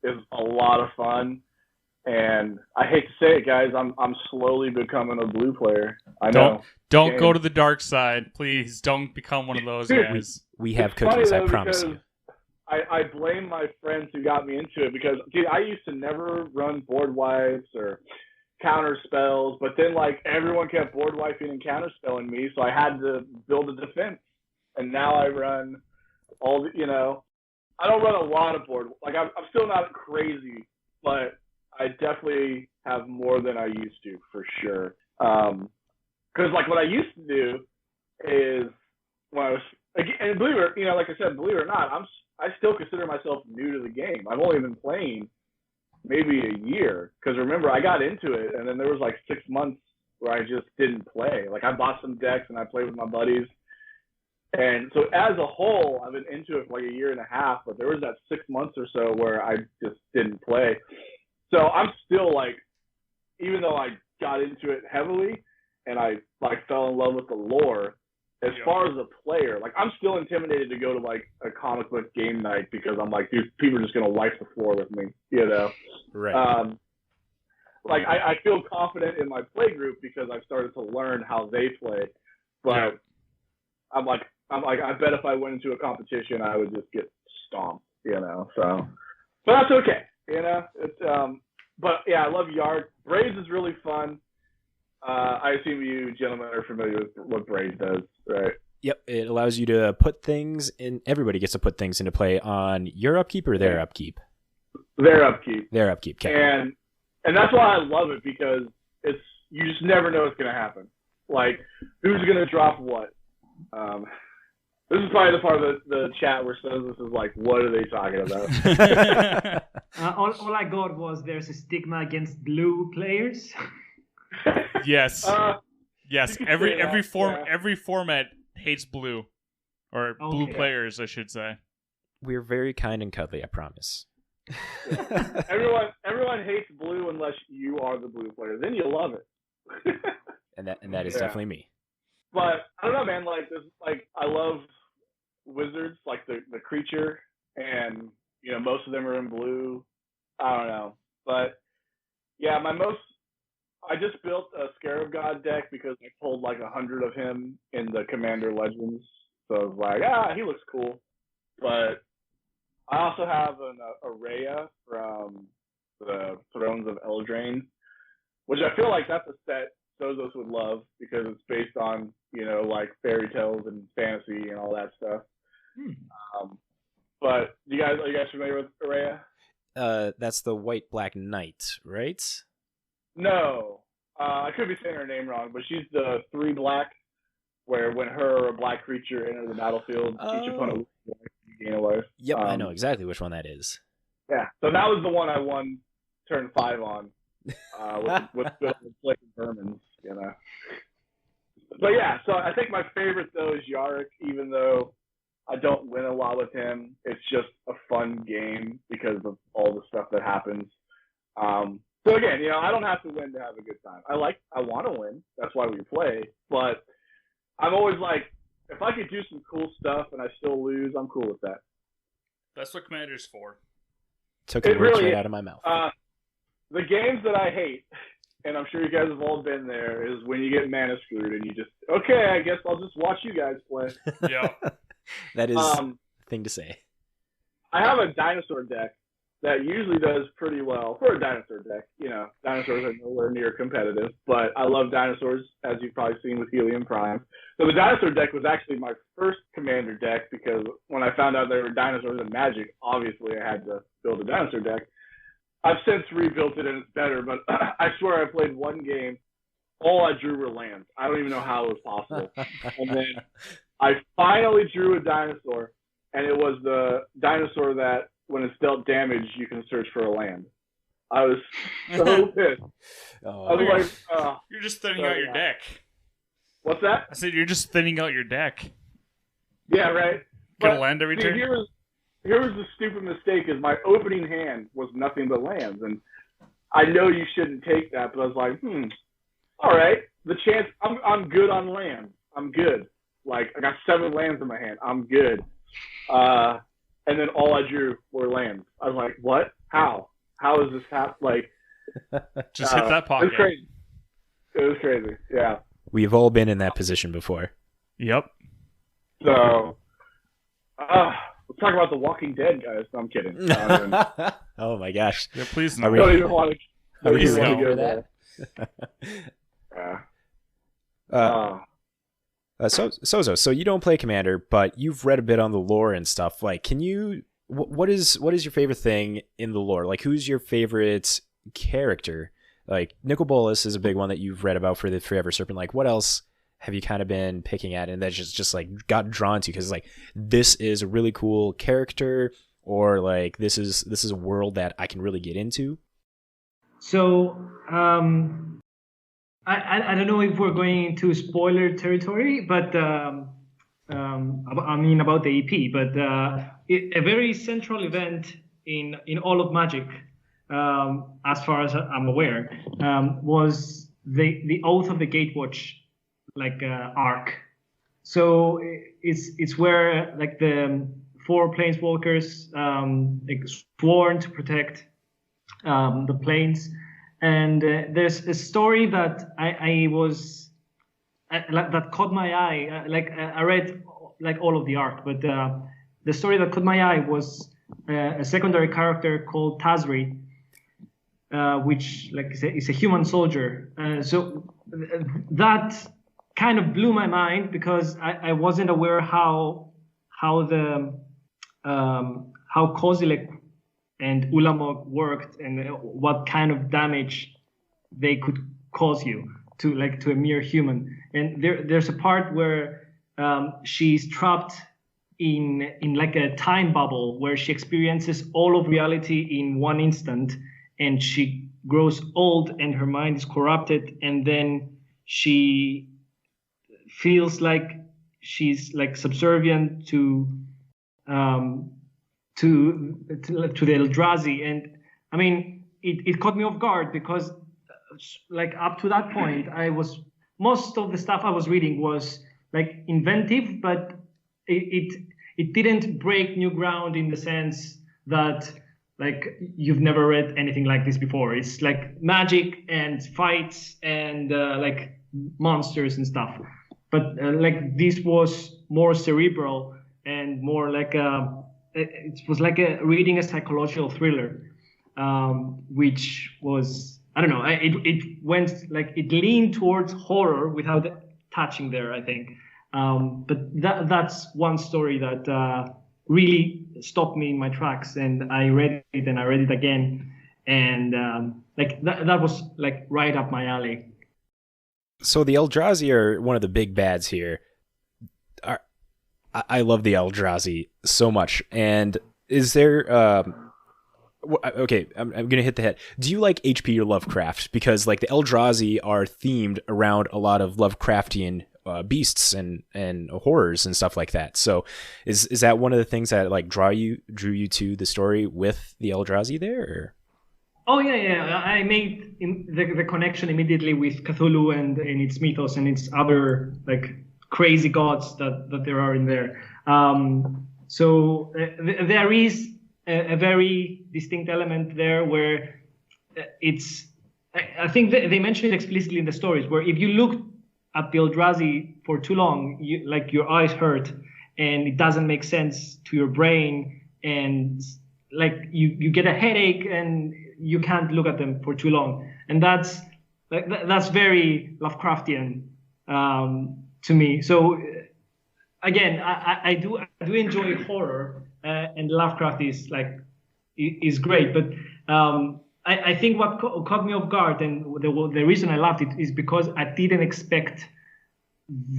is a lot of fun. And I hate to say it, guys, I'm slowly becoming a blue player. I know. Don't go to the dark side, please. Don't become one of those guys. We have cookies, I promise you. I blame my friends who got me into it because, dude, I used to never run board wipes or counter spells, but then like everyone kept board wiping and counter spelling me, so I had to build a defense. And now I run all the, you know, I don't run a lot of board. Like I'm still not crazy, but I definitely have more than I used to for sure. Because like what I used to do is when I was, and believe it, you know, like I said, believe it or not, I still consider myself new to the game. I've only been playing maybe a year. Because remember, I got into it, and then there was like 6 months where I just didn't play. Like I bought some decks and I played with my buddies. And so as a whole, I've been into it for like a year and a half. But there was that 6 months or so where I just didn't play. So I'm still like, even though I got into it heavily and I like fell in love with the lore, as far as a player, like I'm still intimidated to go to like a comic book game night because I'm like, dude, people are just gonna wipe the floor with me, you know? Right. Like I feel confident in my play group because I've started to learn how they play, but I'm like, I bet if I went into a competition, I would just get stomped, you know? So, but that's okay, you know? It's but yeah, I love Yard. Braids is really fun. I assume you gentlemen are familiar with what Braids does, right? Yep, it allows you to put things in. Everybody gets to put things into play on your upkeep or their upkeep. Their upkeep. Their upkeep. Okay. And that's why I love it because you just never know what's gonna happen. Like who's gonna drop what. This is probably the part of the chat where Sozos is like, what are they talking about? All I got was there's a stigma against blue players. Yes. Yes. Every format hates blue, or blue players, I should say. We're very kind and cuddly, I promise. Yeah. Everyone hates blue unless you are the blue player. Then you love it. and that is definitely me. But I don't know, man. Like I love wizards, like the creature, and you know most of them are in blue. I don't know, but yeah, I just built a Scarab God deck because I pulled like 100 of him in the Commander Legends. So I was like, he looks cool. But I also have an Araya from the Thrones of Eldraine, which I feel like that's a set Sozos would love because it's based on, you know, like fairy tales and fantasy and all that stuff. But are you guys familiar with Araya? That's the white-black knight, right? No, I could be saying her name wrong, but she's the 3 black, where when her or a black creature enters the battlefield, each opponent gain a life. Yep, I know exactly which one that is. Yeah, so that was the one I won turn 5 on, with good vermins, you know. But yeah, so I think my favorite though is Yarick, even though I don't win a lot with him. It's just a fun game because of all the stuff that happens. So again, you know, I don't have to win to have a good time. I want to win. That's why we play. But I'm always like, if I could do some cool stuff and I still lose, I'm cool with that. That's what Commander's for. Took the words right out of my mouth. The games that I hate, and I'm sure you guys have all been there, is when you get mana screwed and you just, okay, I guess I'll just watch you guys play. Yeah. That is a thing to say. I have a dinosaur deck that usually does pretty well for a dinosaur deck. You know, dinosaurs are nowhere near competitive, but I love dinosaurs, as you've probably seen with Helium Prime. So the dinosaur deck was actually my first Commander deck because when I found out there were dinosaurs in Magic, obviously I had to build a dinosaur deck. I've since rebuilt it and it's better, but I swear I played one game, all I drew were lands. I don't even know how it was possible. And then I finally drew a dinosaur, and it was the dinosaur that, when it's dealt damage, you can search for a land. I was so pissed. I was like, you're just thinning out your deck. What's that? I said you're just thinning out your deck. Yeah, right. Get a land every turn. Here was the stupid mistake: is my opening hand was nothing but lands, and I know you shouldn't take that, but I was like, all right. The chance I'm good on land. I'm good. Like, I got 7 lands in my hand. I'm good. And then all I drew were lands. I was like, what? How? How is this happen? Like, just hit that pocket. It was crazy. It was crazy. Yeah. We've all been in that position before. Yep. So, let's talk about The Walking Dead, guys. No, I'm kidding. Oh my gosh. Yeah, please no. I don't even want to. Are we want to go go there. Sozos, so you don't play Commander, but you've read a bit on the lore and stuff. Like, can you? What is your favorite thing in the lore? Like, who's your favorite character? Like, Nicol Bolas is a big one that you've read about for the Forever Serpent. Like, what else have you kind of been picking at, and that just like got drawn to? Because like, this is a really cool character, or like this is a world that I can really get into. So I don't know if we're going into spoiler territory, but I mean about the EP, but a very central event in all of Magic, as far as I'm aware, was the Oath of the Gatewatch, like arc. So it's where like the 4 planeswalkers like sworn to protect the planes. And there's a story that that caught my eye. I read like all of the arc, but the story that caught my eye was a secondary character called Tazri, which like is a human soldier. So that kind of blew my mind, because I wasn't aware how Kozilek and Ulamog worked, and what kind of damage they could cause you to a mere human. And there's a part where she's trapped in like a time bubble where she experiences all of reality in one instant, and she grows old and her mind is corrupted, and then she feels like she's like subservient to the Eldrazi. And I mean, it caught me off guard, because like up to that point, most of the stuff I was reading was like inventive, but it didn't break new ground in the sense that like you've never read anything like this before. It's like magic and fights and like monsters and stuff. But like this was more cerebral and more like it was like reading a psychological thriller, which was, I don't know, it went like, it leaned towards horror without touching there, I think. But that's one story that really stopped me in my tracks, and I read it and I read it again, and like that was like right up my alley. So the Eldrazi are one of the big bads here. I love the Eldrazi so much. And is there okay, I'm gonna hit the head. Do you like HP or Lovecraft? Because like the Eldrazi are themed around a lot of Lovecraftian beasts and horrors and stuff like that. So is that one of the things that like drew you to the story with the Eldrazi there? Or? Oh yeah. I made the connection immediately with Cthulhu and its mythos and its other like crazy gods that there are in there. So there is a very distinct element there where it's. I think they mention it explicitly in the stories, where if you look at the Eldrazi for too long, your eyes hurt, and it doesn't make sense to your brain, and like you get a headache and you can't look at them for too long, and that's very Lovecraftian to me. So again, I do enjoy horror, and Lovecraft is great, but I think what caught me off guard, and the reason I loved it is because I didn't expect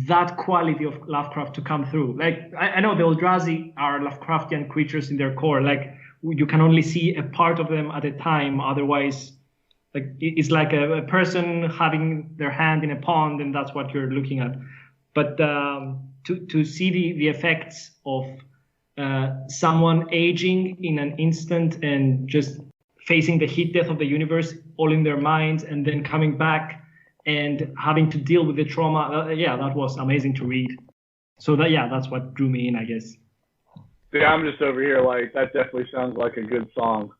that quality of Lovecraft to come through. Like I know the Eldrazi are Lovecraftian creatures in their core. Like you can only see a part of them at a time. Otherwise, like it's like a person having their hand in a pond, and that's what you're looking at. But to see the effects of someone aging in an instant and just facing the heat death of the universe all in their minds, and then coming back and having to deal with the trauma, that was amazing to read. So that's what drew me in, I guess. Yeah, I'm just over here like, that definitely sounds like a good song.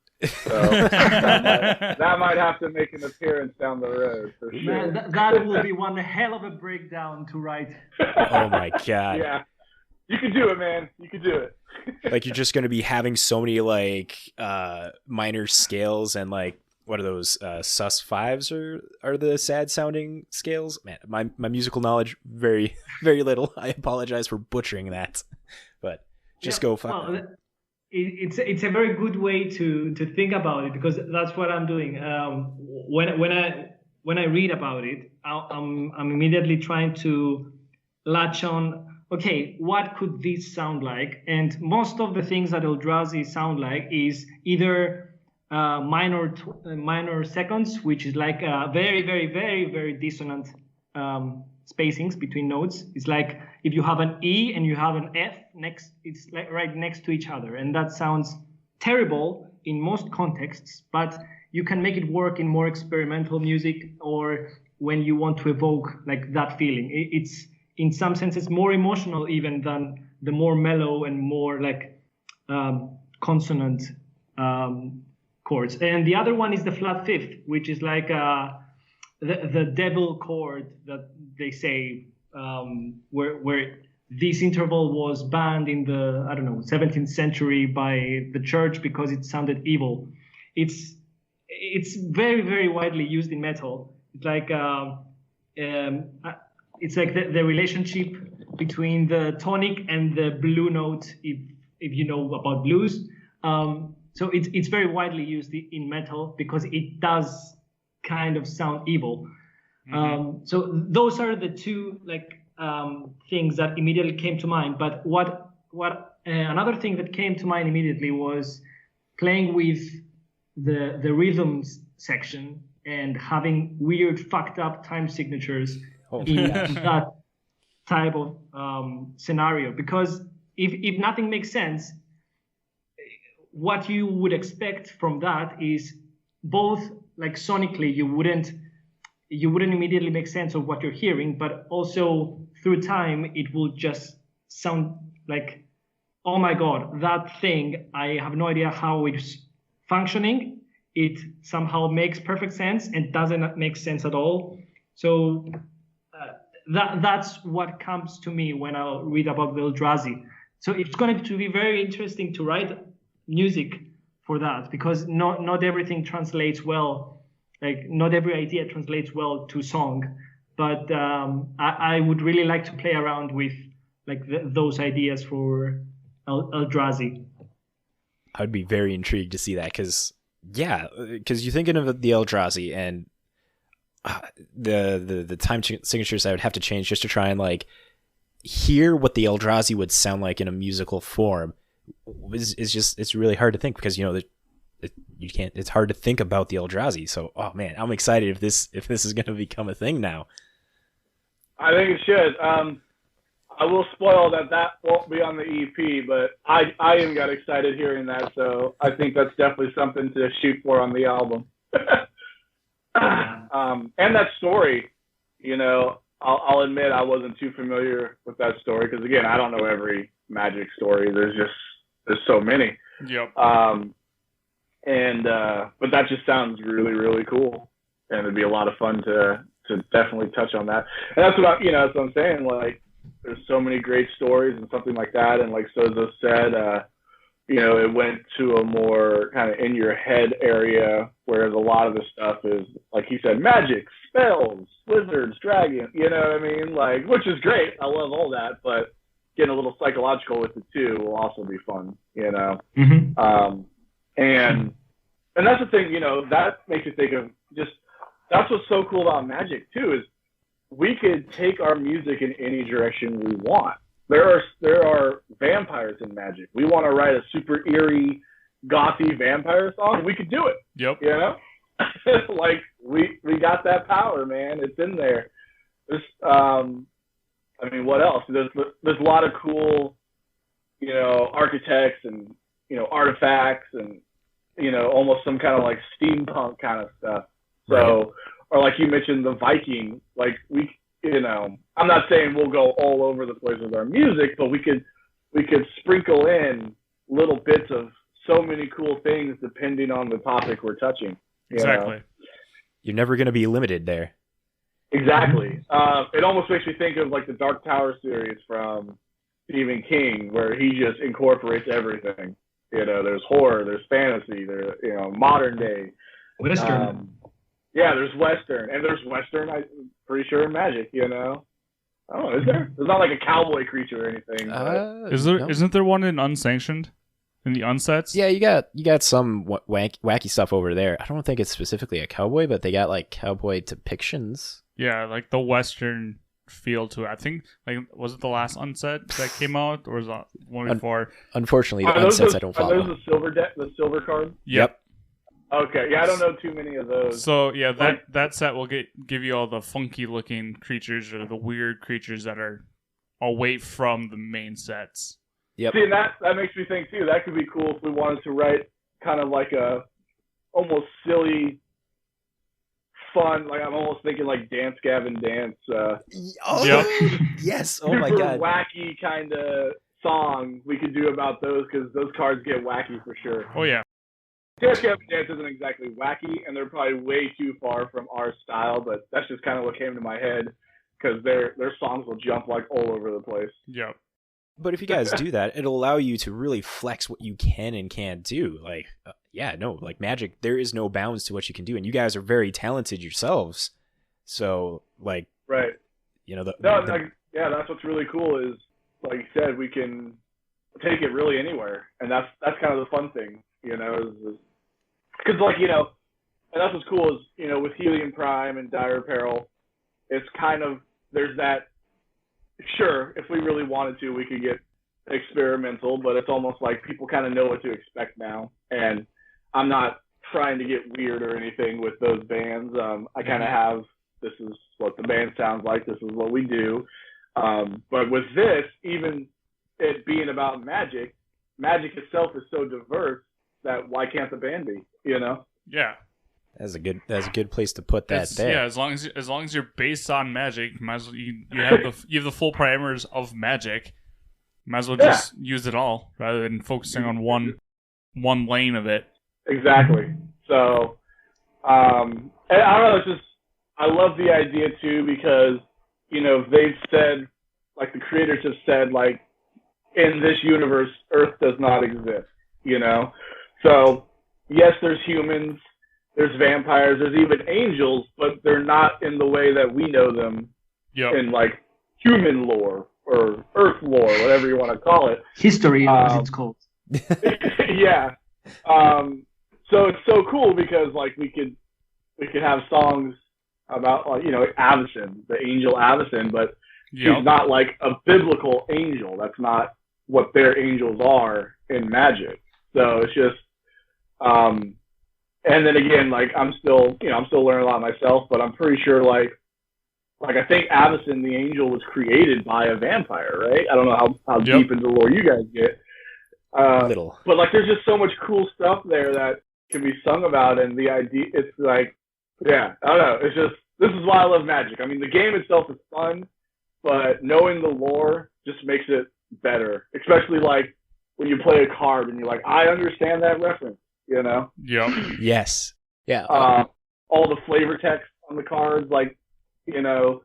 So that might have to make an appearance down the road for sure. Man, that will be one hell of a breakdown to write. Oh my god. Yeah. You can do it, man. You can do it. Like you're just going to be having so many like minor scales, and like what are those sus5s are the sad sounding scales? Man, my musical knowledge very very little. I apologize for butchering that. But just go find. Well, it's a very good way to think about it, because that's what I'm doing. When I read about it, I'm immediately trying to latch on. Okay, what could this sound like? And most of the things that Eldrazi sound like is either minor seconds, which is like very, very, very, very dissonant spacings between notes. It's like if you have an E and you have an F next, it's like right next to each other. And that sounds terrible in most contexts, but you can make it work in more experimental music, or when you want to evoke like that feeling. It's in some senses more emotional even than the more mellow and more like consonant chords. And the other one is the flat fifth, which is like the devil chord that they say, where this interval was banned in the 17th century by the church because it sounded evil. It's very, very widely used in metal. It's like it's like the relationship between the tonic and the blue note, if you know about blues. So it's very widely used in metal because it does kind of sound evil. Mm-hmm. So those are the two things that immediately came to mind. But what another thing that came to mind immediately was playing with the rhythms section and having weird fucked up time signatures in that type of scenario. Because if nothing makes sense, what you would expect from that is both like sonically you wouldn't immediately make sense of what you're hearing, but also through time it will just sound like, oh my god, that thing, I have no idea how it's functioning. It somehow makes perfect sense and doesn't make sense at all. So that's what comes to me when I read about the Eldrazi. So it's going to be very interesting to write music for that, because not everything translates well. Like not every idea translates well to song. But I would really like to play around with like those ideas for Eldrazi. I would be very intrigued to see that, because you're thinking of the Eldrazi and the time signatures I would have to change just to try and like hear what the Eldrazi would sound like in a musical form it's really hard to think, because it's hard to think about the Eldrazi. So man, I'm excited if this is going to become a thing now. I think it should. I will spoil that won't be on the EP, but I even got excited hearing that, so I think that's definitely something to shoot for on the album. And that story, I'll admit I wasn't too familiar with that story, because again, I don't know every Magic story. There's so many. Yep. But that just sounds really, really cool, and it'd be a lot of fun to definitely touch on that. And that's what that's what I'm saying. Like, there's so many great stories and something like that. And like Sozos said, it went to a more kind of in your head area, whereas a lot of the stuff is, like he said, magic, spells, wizards, dragons, you know what I mean? Like, which is great. I love all that, but getting a little psychological with it too will also be fun, Mm-hmm. And that's the thing, that makes you think of just, that's what's so cool about Magic too, is we could take our music in any direction we want. There are vampires in Magic. We want to write a super eerie, gothy vampire song. We could do it. Yep. You know, like we got that power, man. It's in there. There's, I mean, what else? There's a lot of cool, you know, architects and, you know, artifacts and, you know, almost some kind of like steampunk kind of stuff. So, right. Or like you mentioned, the Viking, like we, you know, I'm not saying we'll go all over the place with our music, but we could sprinkle in little bits of so many cool things depending on the topic we're touching. Exactly. Know? You're never going to be limited there. Exactly. It almost makes me think of like the Dark Tower series from Stephen King, where he just incorporates everything. You know, there's horror, there's fantasy, there's, you know, modern day. Western. Yeah, there's Western. And there's Western, I'm pretty sure, in Magic, you know? Oh, is there? There's not like a cowboy creature or anything. Is there? No. Isn't there one in Unsanctioned? In the Unsets? Yeah, you got some wacky stuff over there. I don't think it's specifically a cowboy, but they got like cowboy depictions. Yeah, like the Western feel to it. I think, like, was it the last Unset that came out, or was that one before? Unfortunately, the Unsets I don't follow. Are those the silver deck, the silver card? Yep. Okay, yeah, I don't know too many of those. So yeah, that set will give you all the funky looking creatures or the weird creatures that are away from the main sets. Yep. See, and that makes me think too. That could be cool if we wanted to write kind of like a almost silly, fun. Like I'm almost thinking like Dance Gavin Dance. Yes. Oh my Super god. wacky kind of song we could do about those because those cards get wacky for sure. Oh yeah. Dance Gavin Dance isn't exactly wacky, and they're probably way too far from our style. But that's just kind of what came to my head because their songs will jump like all over the place. Yep. But if you guys do that, it'll allow you to really flex what you can and can't do. Like, like Magic, there is no bounds to what you can do, and you guys are very talented yourselves. So, like, right, you know, that's what's really cool is, like you said, we can take it really anywhere, and that's kind of the fun thing, you know, because like you know, and that's what's cool is you know with Helium Prime and Dire Apparel, it's kind of there's that. Sure, if we really wanted to, we could get experimental, but it's almost like people kind of know what to expect now. And I'm not trying to get weird or anything with those bands. I kind of have, this is what the band sounds like, this is what we do. But with this, even it being about Magic itself is so diverse that why can't the band be, you know? Yeah. That's a good place to put that there. Yeah, as long as you're based on Magic, you might as well, you have the full parameters of Magic. Might as well just use it all rather than focusing on one lane of it. Exactly. So, and I don't know. It's just I love the idea too because you know they've said like the creators have said like in this universe Earth does not exist. You know, so yes, there's humans. There's vampires, there's even angels, but they're not in the way that we know them in like human lore or Earth lore, whatever you want to call it. History, as it's called. Yeah. So it's so cool because like we could have songs about like, you know, Avacyn, the angel Avacyn, but he's not like a biblical angel. That's not what their angels are in Magic. So it's just and then again, like I'm still learning a lot myself, but I'm pretty sure like I think Avacyn the angel was created by a vampire, right? I don't know how deep into lore you guys get. Little. But like there's just so much cool stuff there that can be sung about, and the idea it's like I don't know, it's just this is why I love Magic. I mean the game itself is fun, but knowing the lore just makes it better. Especially like when you play a card and you're like, I understand that reference. You know? Yep. Yes. Yeah. All the flavor text on the cards, like, you know,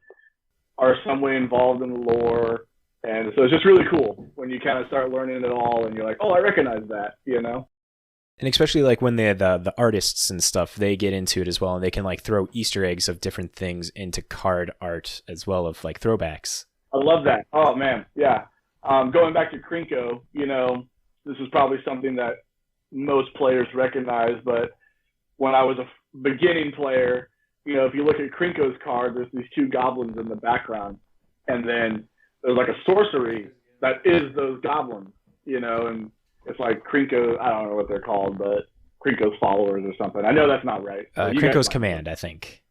are some way involved in the lore. And so it's just really cool when you kind of start learning it all and you're like, oh, I recognize that, you know? And especially like when the artists and stuff, they get into it as well. And they can like throw Easter eggs of different things into card art as well of like throwbacks. I love that. Oh, man. Yeah. Going back to Krinko, you know, this is probably something that most players recognize, but when I was a beginning player, if you look at Krinko's card, there's these two goblins in the background, and then there's like a sorcery that is those goblins, and it's like Krinko, I don't know what they're called, but Krinko's followers or something. I know that's not right. Krinko's command, I think.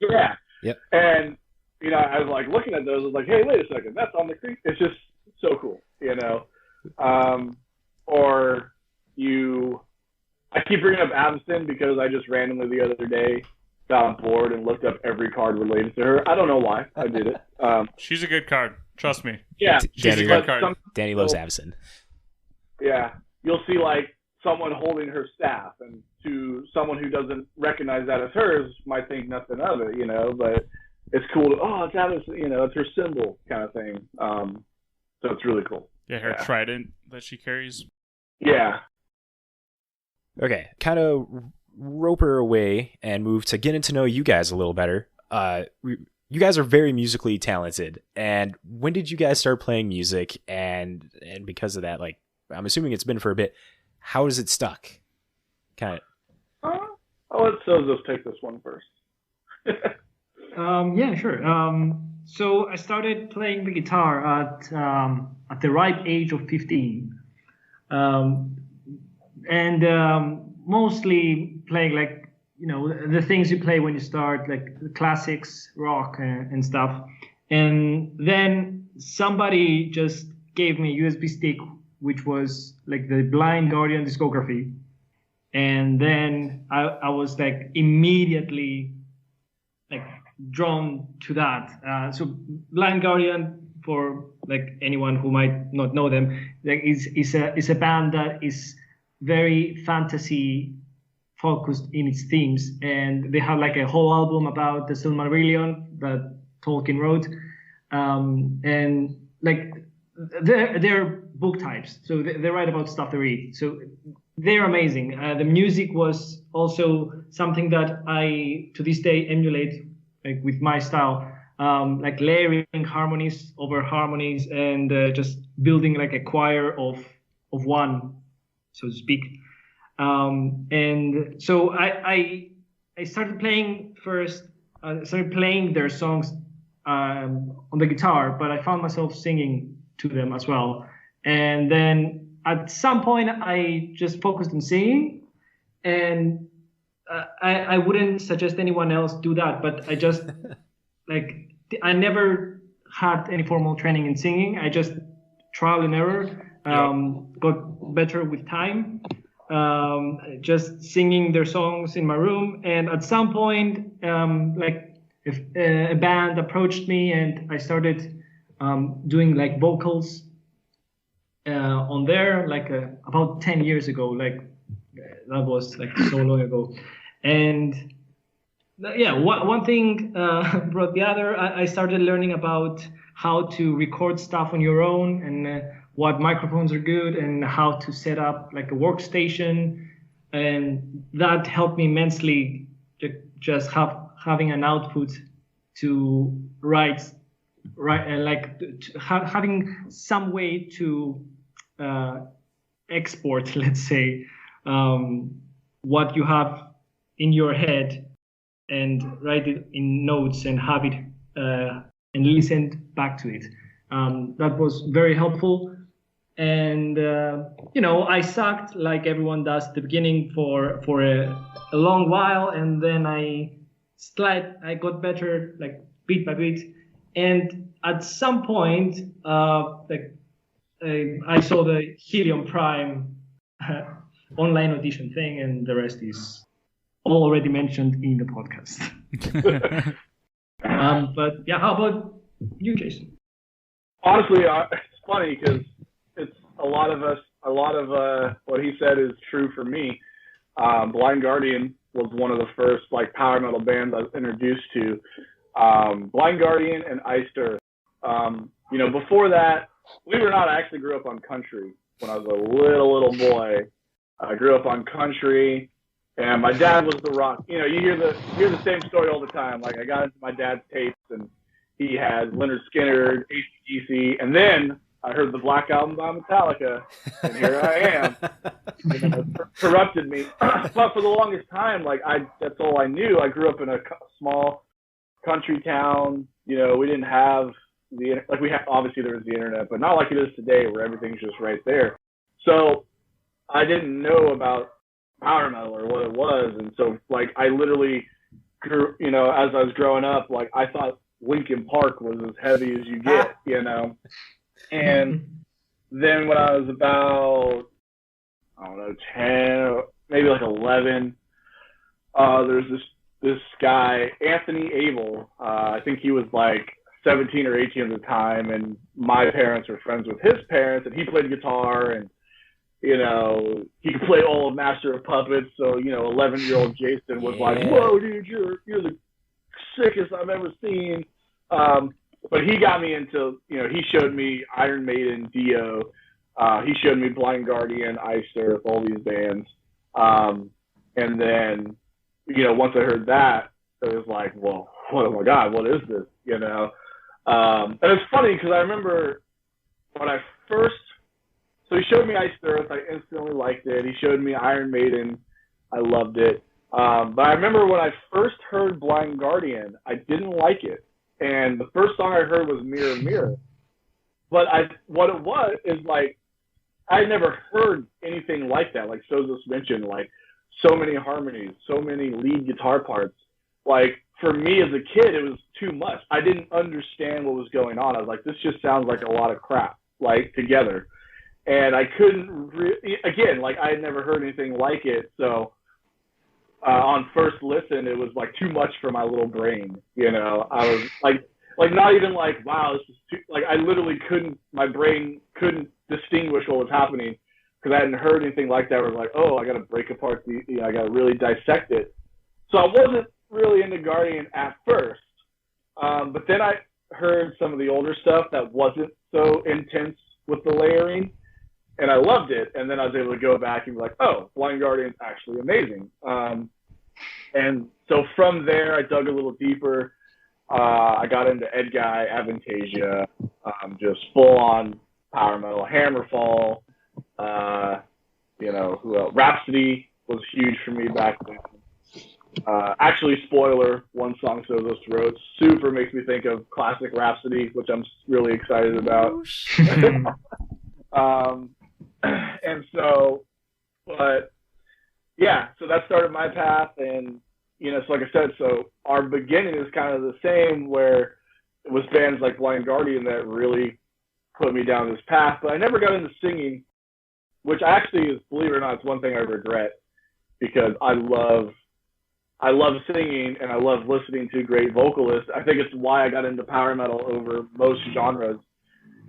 Yeah. Yep. And, I was like looking at those, I was like, hey, wait a second, that's on the Krinko. It's just so cool, Or I keep bringing up Avison because I just randomly the other day got on board and looked up every card related to her. I don't know why I did it. She's a good card. Trust me. Yeah. She's a good card. Danny loves Avison. Yeah. You'll see like someone holding her staff, and to someone who doesn't recognize that as hers might think nothing of it, but it's cool to, it's Avison, it's her symbol kind of thing. So it's really cool. Yeah, her trident that she carries. Yeah. Okay, kind of rope her away and move to getting to know you guys a little better. You guys are very musically talented, and when did you guys start playing music? And because of that, like, I'm assuming it's been for a bit. How has it stuck? Kind of. I'll let Sozos take this one first. Yeah, sure. So I started playing the guitar at the ripe age of 15, and mostly playing like the things you play when you start, like the classics, rock and stuff. And then somebody just gave me a USB stick, which was like the Blind Guardian discography, and then I was like immediately like drawn to that. So Blind Guardian, for like anyone who might not know them, like is a band that is very fantasy focused in its themes, and they have like a whole album about the Silmarillion that Tolkien wrote, and like they're book types, so they write about stuff they read. So they're amazing. The music was also something that I to this day emulate, like with my style, like layering harmonies over harmonies and just building like a choir of one, so to speak. And so I started playing first. I started playing their songs on the guitar, but I found myself singing to them as well. And then at some point, I just focused on singing, and I wouldn't suggest anyone else do that. But I just like I never had any formal training in singing. I just trial and error. Got better with time. Just singing their songs in my room, and at some point, like if a band approached me, and I started doing like vocals on there, like about 10 years ago. Like that was like so long ago, and yeah, one thing brought the other. I started learning about how to record stuff on your own, and what microphones are good, and how to set up like a workstation, and that helped me immensely. Just having an output to write, like having some way to export, let's say, what you have in your head, and write it in notes and have it and listen back to it. That was very helpful. And I sucked like everyone does at the beginning for a long while, and then I got better like bit by bit. And at some point, like I saw the Helium Prime online audition thing, and the rest is all already mentioned in the podcast. But yeah, how about you, Jason? Honestly, it's funny because it's a lot of what he said is true for me. Blind Guardian was one of the first like power metal bands I was introduced to. Blind Guardian and Iced Earth. Before that, believe it or not, I actually grew up on country when I was a little boy. I grew up on country, and my dad was the rock. You hear the same story all the time. Like I got into my dad's tapes, and he had Leonard Skinner, AC/DC, and then I heard the Black Album by Metallica, and here I am. Corrupted me. But for the longest time, like that's all I knew. I grew up in a small country town. We didn't have obviously there was the internet, but not like it is today where everything's just right there. So I didn't know about power metal or what it was, and so like I literally grew, as I was growing up, like I thought Linkin Park was as heavy as you get, and then when I was about, I don't know, 10, maybe like 11, there's this guy, Anthony Abel. I think he was like 17 or 18 at the time, and my parents were friends with his parents, and he played guitar, and he could play all of Master of Puppets. So 11-year-old Jason was like, "Whoa, dude, you're the sickest I've ever seen." But he got me into, he showed me Iron Maiden, Dio. He showed me Blind Guardian, Iced Earth, all these bands. And then, once I heard that, it was like, well, oh my God, what is this? And it's funny because I remember when I first, so he showed me Iced Earth, I instantly liked it. He showed me Iron Maiden, I loved it. But I remember when I first heard Blind Guardian, I didn't like it. And the first song I heard was Mirror, Mirror. But what it was is like, I had never heard anything like that. Like Sozos mentioned, like so many harmonies, so many lead guitar parts. Like for me as a kid, it was too much. I didn't understand what was going on. I was like, this just sounds like a lot of crap, like together. And I couldn't again, like I had never heard anything like it. So on first listen, it was like too much for my little brain. I was like not even like, wow, this is too, like I literally couldn't, my brain couldn't distinguish what was happening because I hadn't heard anything like that. Where I was like, oh, I got to break apart I got to really dissect it. So I wasn't really into Guardian at first, but then I heard some of the older stuff that wasn't so intense with the layering, and I loved it. And then I was able to go back and be like, oh, Blind Guardian's actually amazing. And so from there, I dug a little deeper. I got into Edguy, Avantasia, just full-on power metal, Hammerfall, who else? Rhapsody was huge for me back then. Actually, spoiler, one song Sozos wrote super makes me think of classic Rhapsody, which I'm really excited about. And so, but yeah, so that started my path, and so like I said, so our beginning is kind of the same, where it was bands like Blind Guardian that really put me down this path, but I never got into singing, which actually is, believe it or not, it's one thing I regret, because I love singing and I love listening to great vocalists. I think it's why I got into power metal over most genres,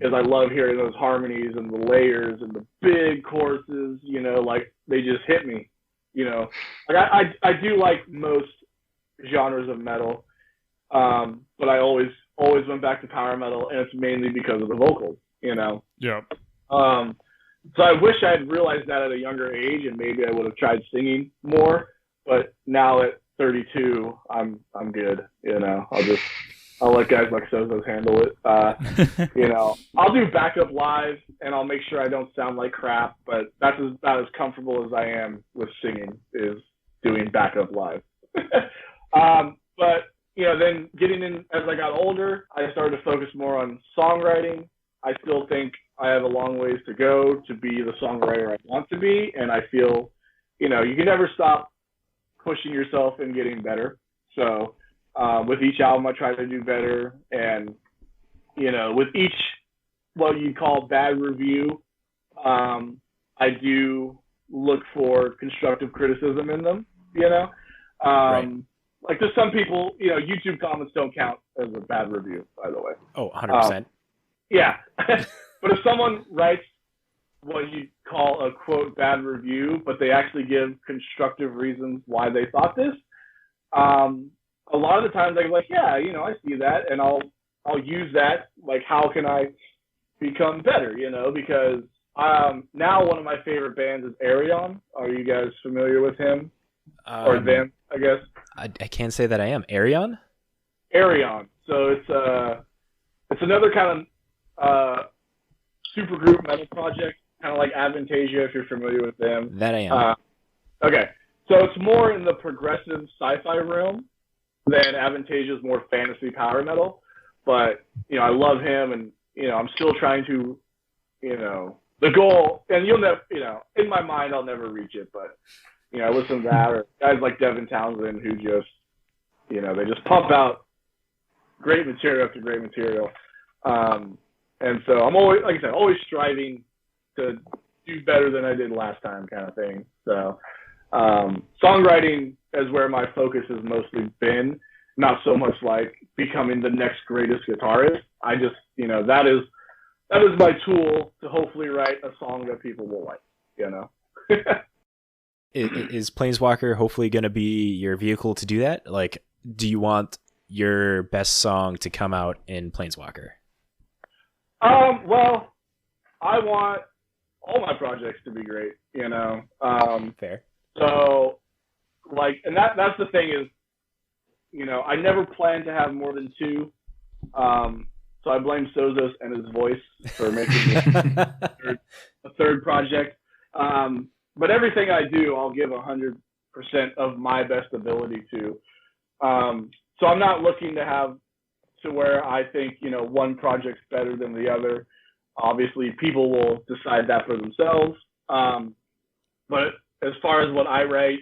is I love hearing those harmonies and the layers and the big choruses, like they just hit me. Like I do like most genres of metal, but I always went back to power metal, and it's mainly because of the vocals, Yeah. So I wish I had realized that at a younger age, and maybe I would have tried singing more. But now at 32, I'm good. I'll let guys like Sozos handle it. I'll do backup live, and I'll make sure I don't sound like crap. But that's about as comfortable as I am with singing, is doing backup live. But then getting in as I got older, I started to focus more on songwriting. I still think I have a long ways to go to be the songwriter I want to be, and I feel, you can never stop pushing yourself and getting better. So with each album, I try to do better, and with each what you call bad review, I do look for constructive criticism in them. Right. Like there's some people, YouTube comments don't count as a bad review, by the way. Oh, 100%. Yeah. But if someone writes what you call a quote bad review, but they actually give constructive reasons why they thought this, a lot of the times I'm like, yeah, I see that, and I'll use that. Like, how can I become better? Because now one of my favorite bands is Ayreon. Are you guys familiar with him or them? I guess I can't say that I am. Ayreon. Ayreon. So it's another kind of supergroup metal project, kind of like Advantasia, if you're familiar with them. That I am. Okay, so it's more in the progressive sci-fi realm than Advantasia's more fantasy power metal. But, I love him, and, I'm still trying to, the goal, and you'll never, in my mind, I'll never reach it, but, I listen to that, or guys like Devin Townsend who just, they just pump out great material after great material. And so I'm always, like I said, always striving to do better than I did last time kind of thing. So songwriting is where my focus has mostly been, not so much like becoming the next greatest guitarist. I just, that is my tool to hopefully write a song that people will like, Is Planeswalker hopefully going to be your vehicle to do that? Like, do you want your best song to come out in Planeswalker? Well, I want all my projects to be great, Fair. So, like, and that's the thing is, I never plan to have more than two. So I blame Sozos and his voice for making a third project. But everything I do, I'll give 100% of my best ability to. So I'm not looking to have to where I think, one project's better than the other. Obviously, people will decide that for themselves. But as far as what I write,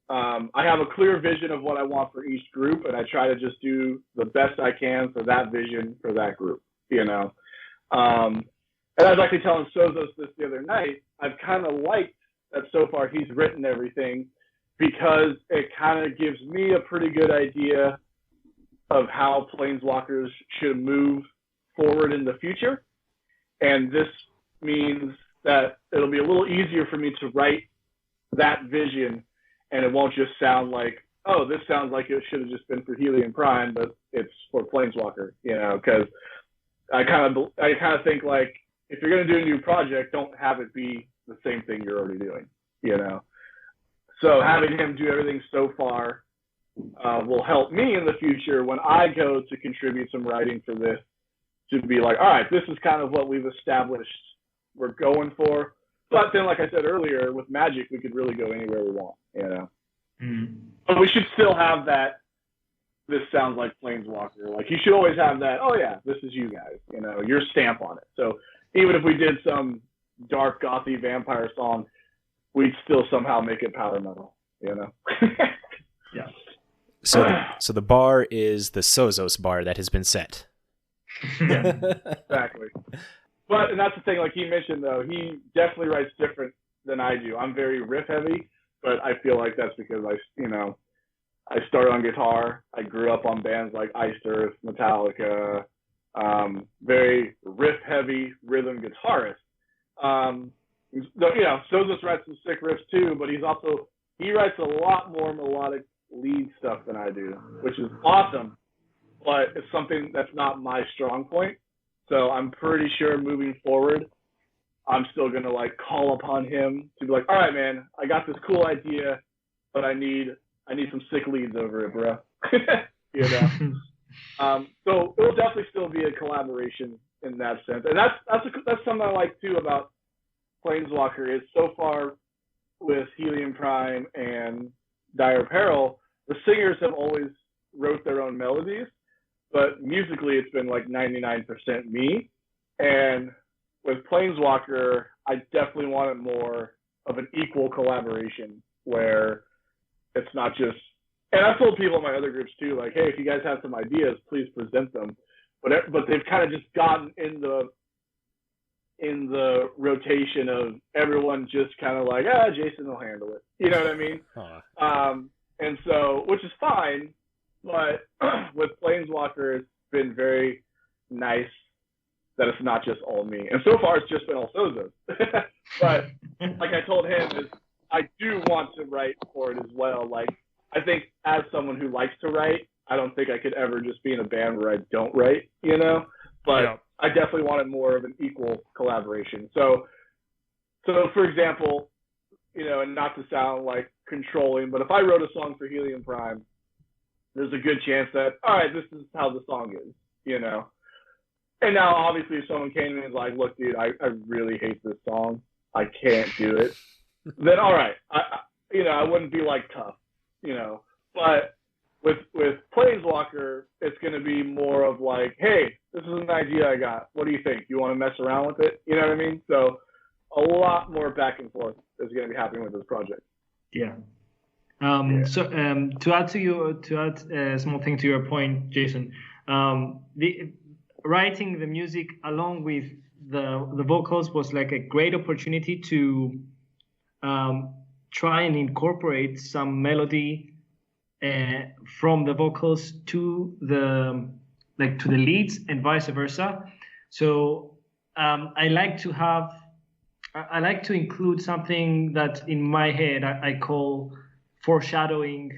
I have a clear vision of what I want for each group, and I try to just do the best I can for that vision for that group, And I was actually telling Sozos this the other night. I've kind of liked that so far he's written everything because it kind of gives me a pretty good idea of how Planeswalkers should move forward in the future. And this means that it'll be a little easier for me to write that vision, and it won't just sound like, oh, this sounds like it should have just been for Helium Prime, but it's for Planeswalker, because I kind of think, like, if you're going to do a new project, don't have it be the same thing you're already doing, So having him do everything so far will help me in the future when I go to contribute some writing for this, to be like, all right, this is kind of what we've established we're going for. But then, like I said earlier, with Magic, we could really go anywhere we want, Mm-hmm. But we should still have that, this sounds like Planeswalker. Like, you should always have that, oh yeah, this is you guys, your stamp on it. So even if we did some dark, gothy vampire song, we'd still somehow make it power metal, Yeah. So the bar is the Sozos bar that has been set. Yeah, exactly. But, and that's the thing, like he mentioned, though, he definitely writes different than I do. I'm very riff heavy, but I feel like that's because I started on guitar. I grew up on bands like Iced Earth, Metallica, very riff heavy rhythm guitarist. Sozos writes some sick riffs too, but he writes a lot more melodic lead stuff than I do, which is awesome, but it's something that's not my strong point. So I'm pretty sure moving forward, I'm still going to call upon him to be like, all right, man, I got this cool idea, but I need some sick leads over it, bro. So it'll definitely still be a collaboration in that sense. And that's something I like too about Planeswalker is so far with Helium Prime and Dire Peril, the singers have always wrote their own melodies, but musically it's been 99% me. And with Planeswalker, I definitely wanted more of an equal collaboration where it's not just, and I've told people in my other groups too, like, hey, if you guys have some ideas, please present them. But they've kind of just gotten in the rotation of everyone just kind of like, Jason will handle it. You know what I mean? And so, which is fine, but with Planeswalker, it's been very nice that it's not just all me. And so far, it's just been all Sozos. But like I told him, is I do want to write for it as well. Like, I think as someone who likes to write, I don't think I could ever just be in a band where I don't write, But yeah. I definitely wanted more of an equal collaboration. So for example, and not to sound like controlling, but if I wrote a song for Helium Prime, there's a good chance that, all right, this is how the song is, And now, obviously, if someone came to me and was like, look, dude, I really hate this song. I can't do it. Then, all right. I wouldn't be like tough, But with Planeswalker, it's going to be more of like, hey, this is an idea I got. What do you think? You want to mess around with it? You know what I mean? So a lot more back and forth is going to be happening with this project. Yeah. So to add a small thing to your point, Jason, writing the music along with the vocals was like a great opportunity to try and incorporate some melody from the vocals to the leads and vice versa. So I like to include something that in my head I call foreshadowing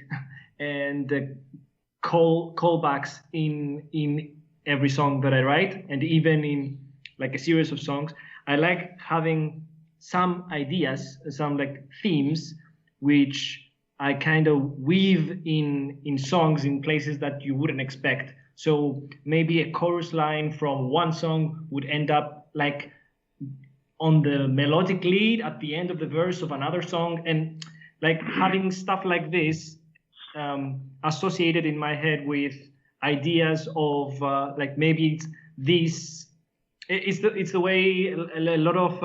and callbacks in every song that I write, and even in like a series of songs. I like having some ideas, some like themes, which I kind of weave in songs in places that you wouldn't expect. So maybe a chorus line from one song would end up like on the melodic lead at the end of the verse of another song, and like having stuff like this associated in my head with ideas of like maybe it's the way a lot of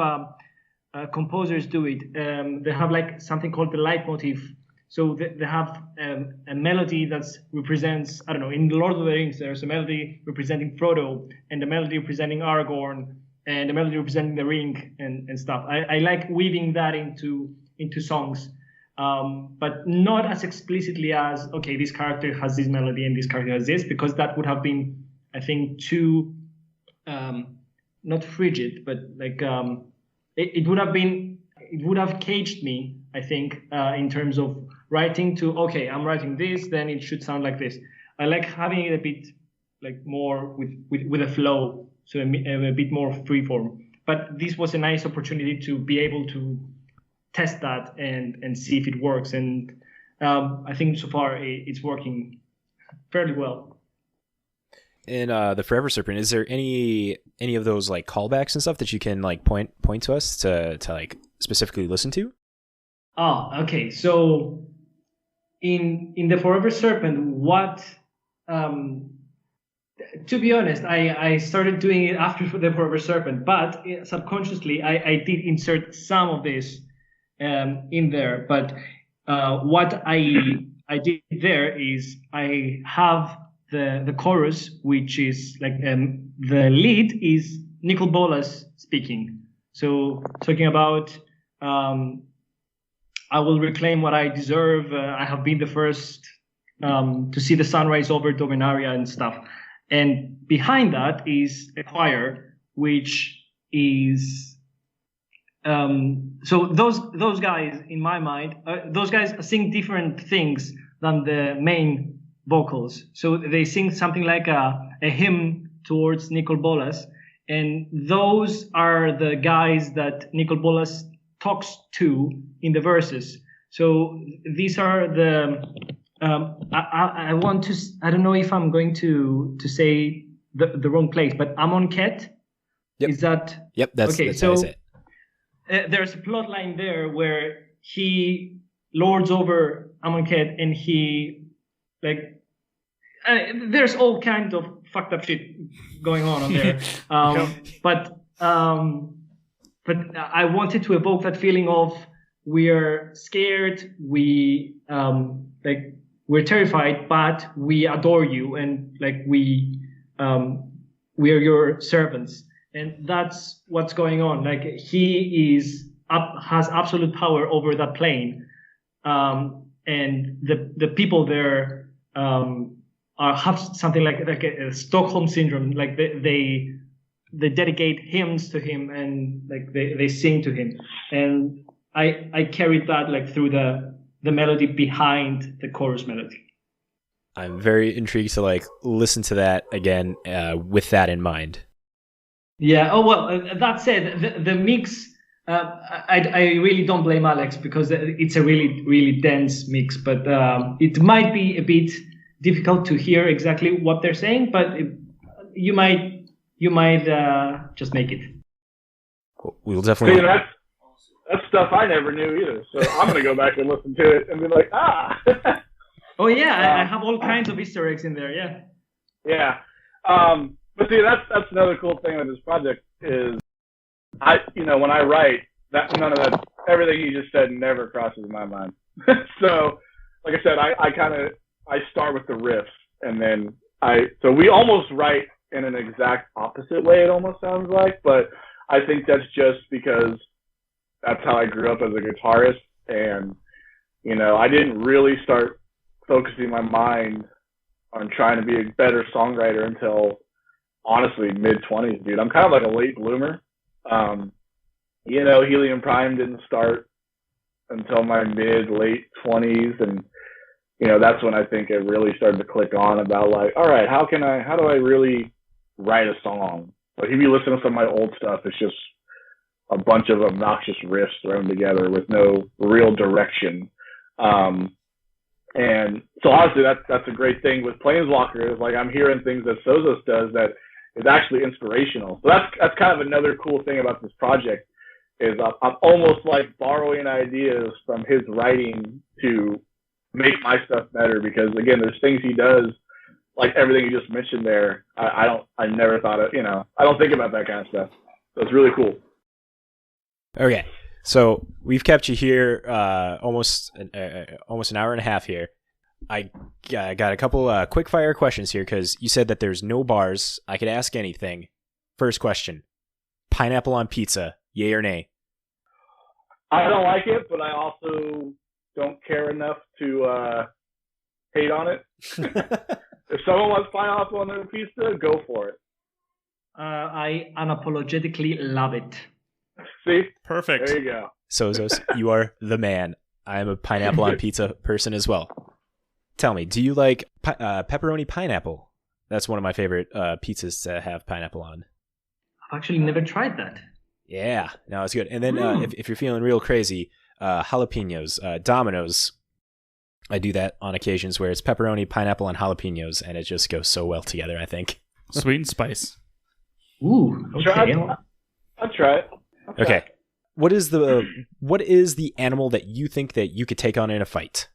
composers do it. They have like something called the Light Motif. So they have a melody that represents, I don't know, in Lord of the Rings, there's a melody representing Frodo, and a melody representing Aragorn, and a melody representing the ring and stuff. I like weaving that into songs, but not as explicitly as, okay, this character has this melody and this character has this, because that would have been, I think, too, not frigid, but like it would have caged me, I think, in terms of writing to, okay, I'm writing this, then it should sound like this. I like having it a bit like more with a flow, so a bit more freeform. But this was a nice opportunity to be able to test that and see if it works. And I think so far it's working fairly well. In the Forever Serpent, is there any of those like callbacks and stuff that you can like point to us to like specifically listen to? Oh, okay. So in the Forever Serpent, what to be honest, I started doing it after the Forever Serpent, but subconsciously I did insert some of this in there. But what I did there is I have the chorus, which is like the lead is Nicol Bolas speaking. So talking about I will reclaim what I deserve. I have been the first to see the sunrise over Dominaria and stuff. And behind that is a choir, which is so those guys in my mind, those guys sing different things than the main vocals. So they sing something like a hymn towards Nicol Bolas, and those are the guys that Nicol Bolas talks to in the verses. So these are the I want to, I don't know if I'm going to say the wrong place, but Amonkhet. Yep. Is that? Yep, that's okay. That's so there's a plot line there where he lords over Amonkhet, and he like there's all kinds of fucked up shit going on there. But I wanted to evoke that feeling of we're scared, we're terrified, but we adore you, and like we are your servants, and that's what's going on. Like he has absolute power over that plane, and the people there have something like a Stockholm syndrome. Like they dedicate hymns to him, and like they sing to him, and I carried that like through the melody behind the chorus melody. I'm very intrigued to like listen to that again with that in mind. Yeah. Oh well. That said, the mix. I really don't blame Alex, because it's a really, really dense mix. But it might be a bit difficult to hear exactly what they're saying. But you might you might just make it. We'll definitely. See, that's stuff I never knew either. So I'm gonna go back and listen to it and be like, Oh yeah, I have all kinds of Easter eggs in there. Yeah. Yeah. But see, that's another cool thing with this project is when I write, none of that, everything you just said never crosses my mind. So, like I said, I start with the riffs, and then so we almost write in an exact opposite way, it almost sounds like, but I think that's just because that's how I grew up as a guitarist, and, I didn't really start focusing my mind on trying to be a better songwriter until, honestly, mid-20s, dude. I'm kind of like a late bloomer. Helium Prime didn't start until my late 20s, and that's when I think it really started to click on about like, all right, how do I really write a song? Like, if you listen to some of my old stuff, it's just a bunch of obnoxious riffs thrown together with no real direction. And so honestly, that's a great thing with Planeswalker, is like I'm hearing things that Sozos does that is actually inspirational. So that's kind of another cool thing about this project, is I'm almost like borrowing ideas from his writing to make my stuff better, because again, there's things he does, like everything you just mentioned there. I never thought of, I don't think about that kind of stuff. So it's really cool. Okay. So we've kept you here almost an hour and a half here. I got a couple quick-fire questions here because you said that there's no bars. I could ask anything. First question. Pineapple on pizza, yay or nay? I don't like it, but I also don't care enough to hate on it. If someone wants pineapple on their pizza, go for it. I unapologetically love it. See? Perfect. There you go. Sozos, you are the man. I am a pineapple on pizza person as well. Tell me, do you like pepperoni pineapple? That's one of my favorite pizzas to have pineapple on. I've actually never tried that. Yeah, no, it's good. And then if you're feeling real crazy, jalapenos, Domino's. I do that on occasions where it's pepperoni, pineapple, and jalapenos, and it just goes so well together, I think. Sweet and spice. Ooh, okay. I'll try it. Okay. What is the animal that you think that you could take on in a fight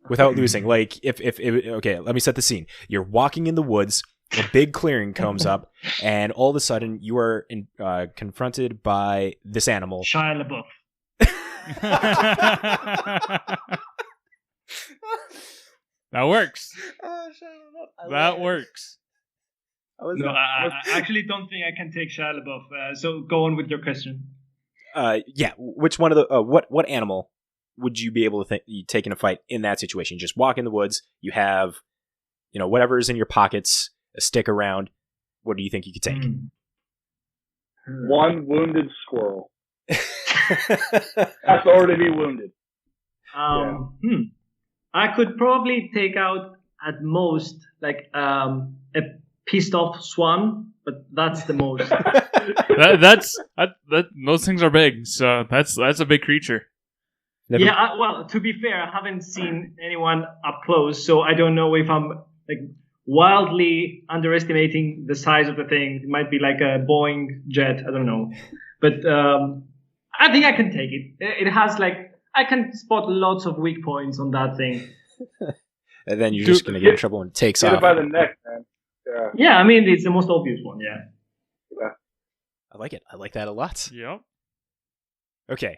without losing? Like if okay, let me set the scene. You're walking in the woods, a big clearing comes up, and all of a sudden you are confronted by this animal. Shia LaBeouf. That works. That works. I actually don't think I can take Shia LaBeouf. So go on with your question. Yeah. Which one of the what animal would you be able to take in a fight in that situation? Just walk in the woods. You have, whatever is in your pockets, a stick around. What do you think you could take? One wounded squirrel. That's already be wounded. I could probably take out at most like a pissed off swan, but that's the most. Those things are big, so that's a big creature. Never... Yeah, well, to be fair, I haven't seen anyone up close, so I don't know if I'm like wildly underestimating the size of the thing. It might be like a Boeing jet, I don't know. But I think I can take it. It has I can spot lots of weak points on that thing. And then you're just going to get in trouble and takes off. Get it by the neck, man. Yeah, I mean, it's the most obvious one, yeah. I like it. I like that a lot. Yep. Okay.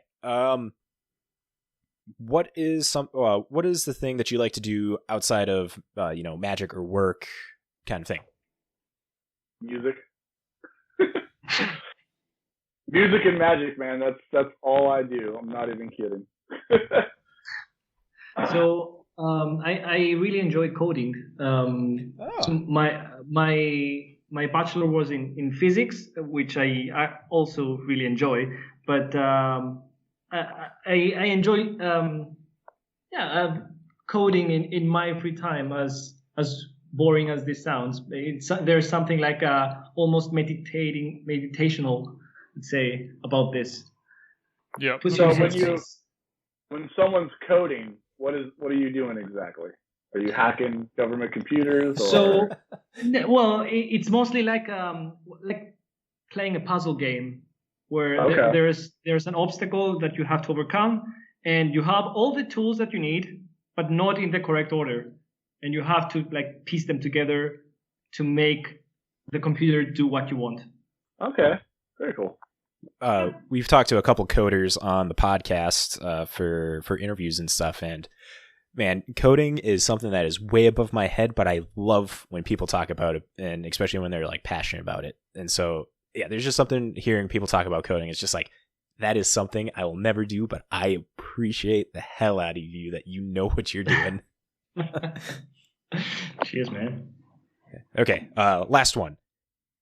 What is the thing that you like to do outside of magic or work kind of thing? Music. Music and magic, man. That's all I do. I'm not even kidding. So I really enjoy coding. So my bachelor was in physics, which I also really enjoy. But I enjoy coding in my free time, as boring as this sounds. There's something like almost meditational, let's say, about this. Yeah. So when someone's coding, what are you doing exactly? Are you hacking government computers? Or? So Well, it's mostly like playing a puzzle game where there's an obstacle that you have to overcome, and you have all the tools that you need, but not in the correct order, and you have to like piece them together to make the computer do what you want. Okay, very cool. We've talked to a couple coders on the podcast for interviews and stuff, and man, coding is something that is way above my head, but I love when people talk about it, and especially when they're like passionate about it. And so, yeah, there's just something hearing people talk about coding. It's just like, that is something I will never do, but I appreciate the hell out of you that you know what you're doing. Cheers, man. Okay, last one.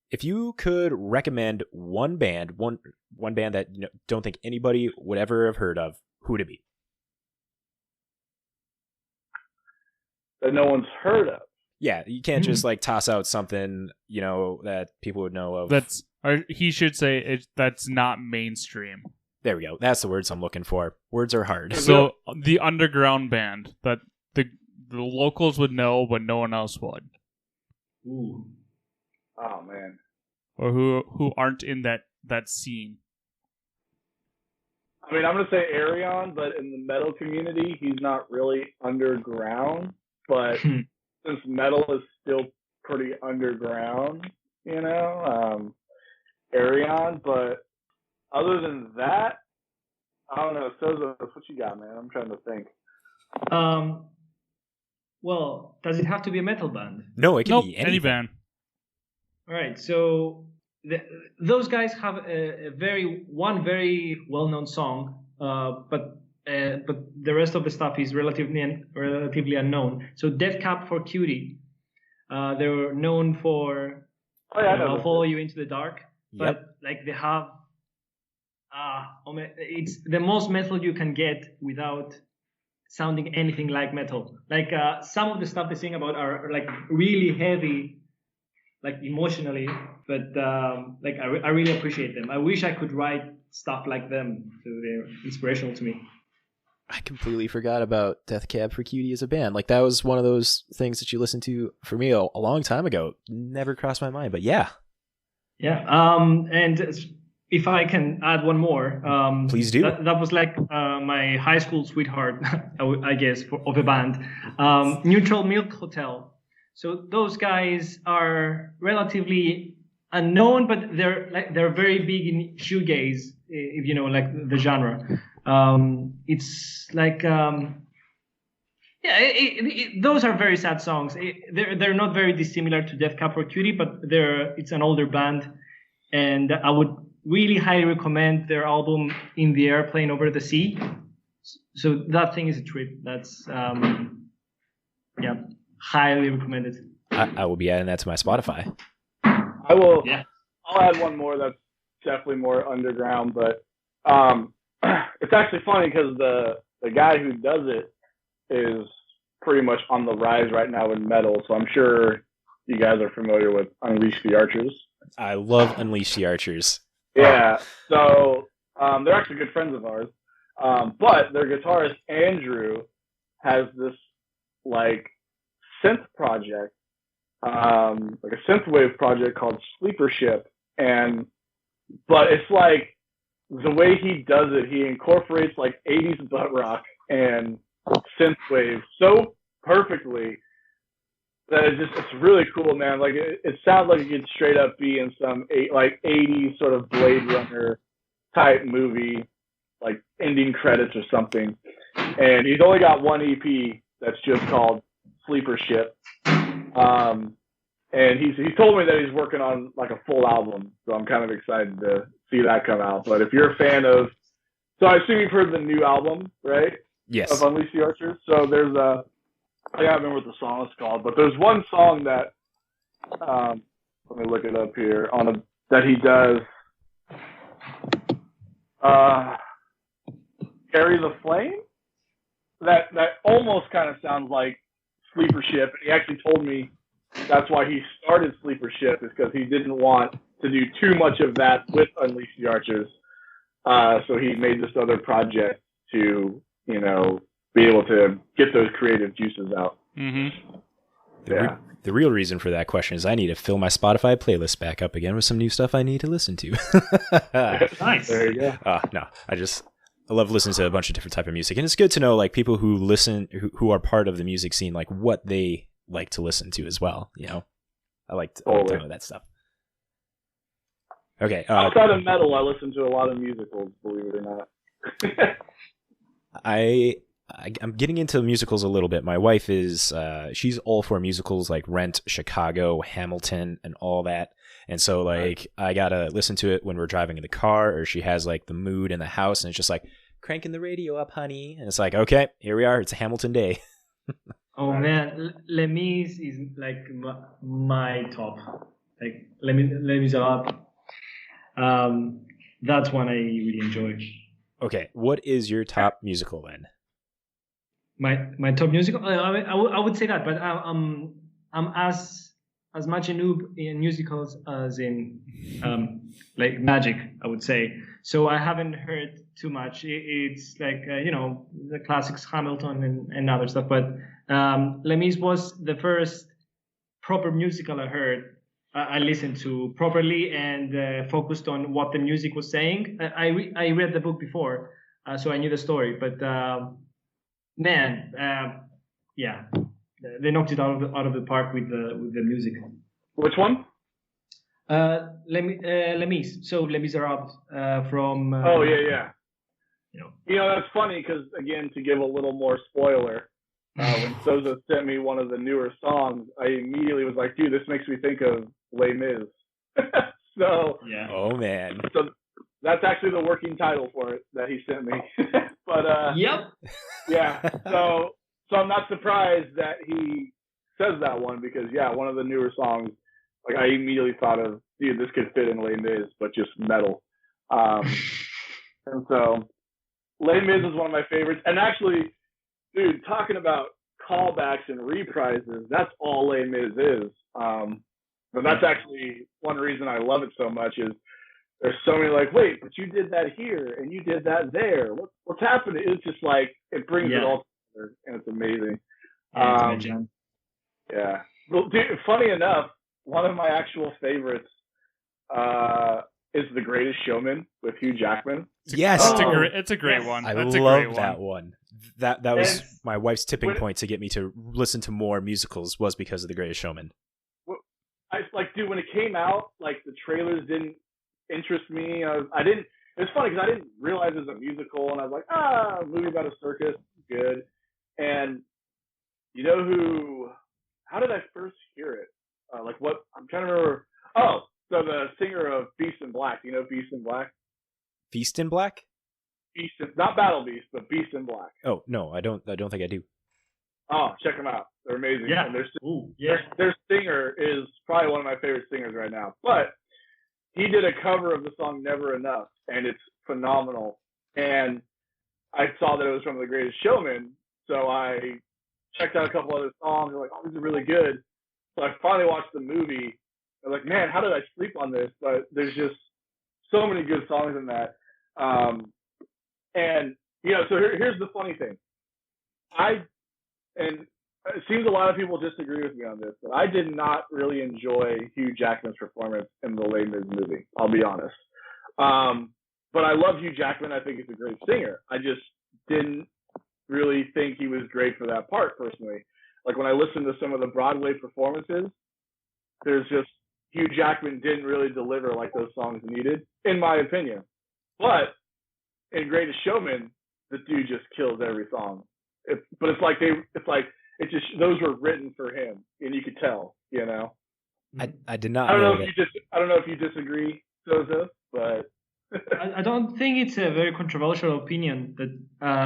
If you could recommend one band that you don't think anybody would ever have heard of, who would it be? That no one's heard of. Yeah, you can't just like toss out something, that people would know of. He should say that's not mainstream. There we go. That's the words I'm looking for. Words are hard. So the underground band that the locals would know, but no one else would. Ooh. Oh man. Or who aren't in that scene. I mean, I'm gonna say Arion, but in the metal community, he's not really underground. But since metal is still pretty underground, Arion. But other than that, I don't know. Sozos, what you got, man? I'm trying to think. Well, does it have to be a metal band? No, it can be any band. All right, so those guys have a very well-known song, but the rest of the stuff is relatively unknown. So Death Cab for Cutie, they were known for I'll Follow You Into the Dark, but like they have it's the most metal you can get without sounding anything like metal. Like some of the stuff they sing about are like really heavy, like emotionally, but like I really appreciate them. I wish I could write stuff like them, so they're inspirational to me. I completely forgot about Death Cab for Cutie as a band. Like that was one of those things that you listened to for me a long time ago. Never crossed my mind, but yeah. Yeah. And if I can add one more, please do. That was like my high school sweetheart, I guess, of a band. Neutral Milk Hotel. So those guys are relatively unknown, but they're very big in shoegaze, if you know, like the genre. It's like those are very sad songs. They're not very dissimilar to Death Cab for Cutie, but it's an older band, and I would really highly recommend their album In the Airplane Over the Sea. So that thing is a trip. That's highly recommended. I will be adding that to my Spotify. I will. Yeah. I'll add one more that's definitely more underground, but it's actually funny because the guy who does it is pretty much on the rise right now in metal. So I'm sure you guys are familiar with Unleash the Archers. I love Unleash the Archers. Yeah. So they're actually good friends of ours. But their guitarist Andrew has this like synth project, like a synthwave project called Sleeper Ship, but it's like the way he does it, he incorporates like 80s butt rock and synthwave so perfectly that it's really cool, man. Like it sounds like it could straight up be in some 80s sort of Blade Runner type movie, like ending credits or something. And he's only got one EP that's just called Sleeper Ship. And he told me that he's working on like a full album, so I'm kind of excited to see that come out. But if you're a fan of, so I assume you've heard the new album, right? Yes. Of Unleash the Archers. So there's I can't remember what the song is called, but there's one song that let me look it up here that he does. Carry the Flame. That almost kind of sounds like Sleeper Ship. He actually told me that's why he started Sleeper Ship, is because he didn't want to do too much of that with Unleash the Archers. So he made this other project to, be able to get those creative juices out. Mm-hmm. There the real reason for that question is I need to fill my Spotify playlist back up again with some new stuff I need to listen to. Nice. There you go. No, I love listening to a bunch of different type of music, and it's good to know like people who listen, who are part of the music scene, like what they like to listen to as well. You know, I like to know that stuff. Okay. Outside of metal, I listen to a lot of musicals, believe it or not. I'm getting into musicals a little bit. My wife is, she's all for musicals like Rent, Chicago, Hamilton, and all that. And so like, I gotta listen to it when we're driving in the car, or she has like the mood in the house, and it's just like, cranking the radio up, honey. And it's like, okay, here we are. It's a Hamilton day. Oh man, Les Mis is like my top. Like Les Mis are up. That's one I really enjoy. Okay, what is your top musical then? My top musical, I would say that, but I'm as much a noob in musicals as in like Magic, I would say. So I haven't heard too much. It's like the classics, Hamilton and other stuff. But Les Mis was the first proper musical I heard. I listened to properly and focused on what the music was saying. I read the book before, so I knew the story. But yeah, they knocked it out of the park with the music. Which one? Les Mis. So Les Miserables from. Oh yeah. That's funny because again, to give a little more spoiler, when Sozos sent me one of the newer songs, I immediately was like, dude, this makes me think of Les Mis. So yeah. Oh man. So that's actually the working title for it that he sent me. But yep. Yeah. So I'm not surprised that he says that one because one of the newer songs, like I immediately thought of, dude, this could fit in Les Mis, but just metal. And so Les Mis is one of my favorites. And actually, dude, talking about callbacks and reprises, that's all Les Mis is. But that's actually one reason I love it so much is there's so many like, wait, but you did that here and you did that there. What's happening? It's just like it brings it all together, and it's amazing. Yeah. Well, dude, funny enough, one of my actual favorites is The Greatest Showman with Hugh Jackman. Yes, it's a great one. I That's love that one. That was my wife's tipping point to get me to listen to more musicals was because of The Greatest Showman. Dude, when it came out, like the trailers didn't interest me. I didn't. It's funny because I didn't realize it was a musical, and I was like, a movie about a circus, good. And you know who? How did I first hear it? What? I'm trying to remember. Oh, so the singer of Beast in Black. You know Beast in Black? Feast in Black? Not Battle Beast, but Beast in Black. Oh no, I don't think I do. Oh, check them out. They're amazing. Yeah. And their singer is probably one of my favorite singers right now. But he did a cover of the song Never Enough, and it's phenomenal. And I saw that it was from The Greatest Showman, so I checked out a couple other songs. I'm like, oh, these are really good. So I finally watched the movie. I'm like, man, how did I sleep on this? But there's just so many good songs in that. So here's the funny thing. And it seems a lot of people disagree with me on this, but I did not really enjoy Hugh Jackman's performance in the Les Mis movie. I'll be honest. But I love Hugh Jackman. I think he's a great singer. I just didn't really think he was great for that part personally. Like when I listened to some of the Broadway performances, there's just Hugh Jackman didn't really deliver like those songs needed, in my opinion. But in Greatest Showman, the dude just kills every song. Those were written for him, and you could tell, I did not. I don't know if you disagree, Sozos, but I don't think it's a very controversial opinion that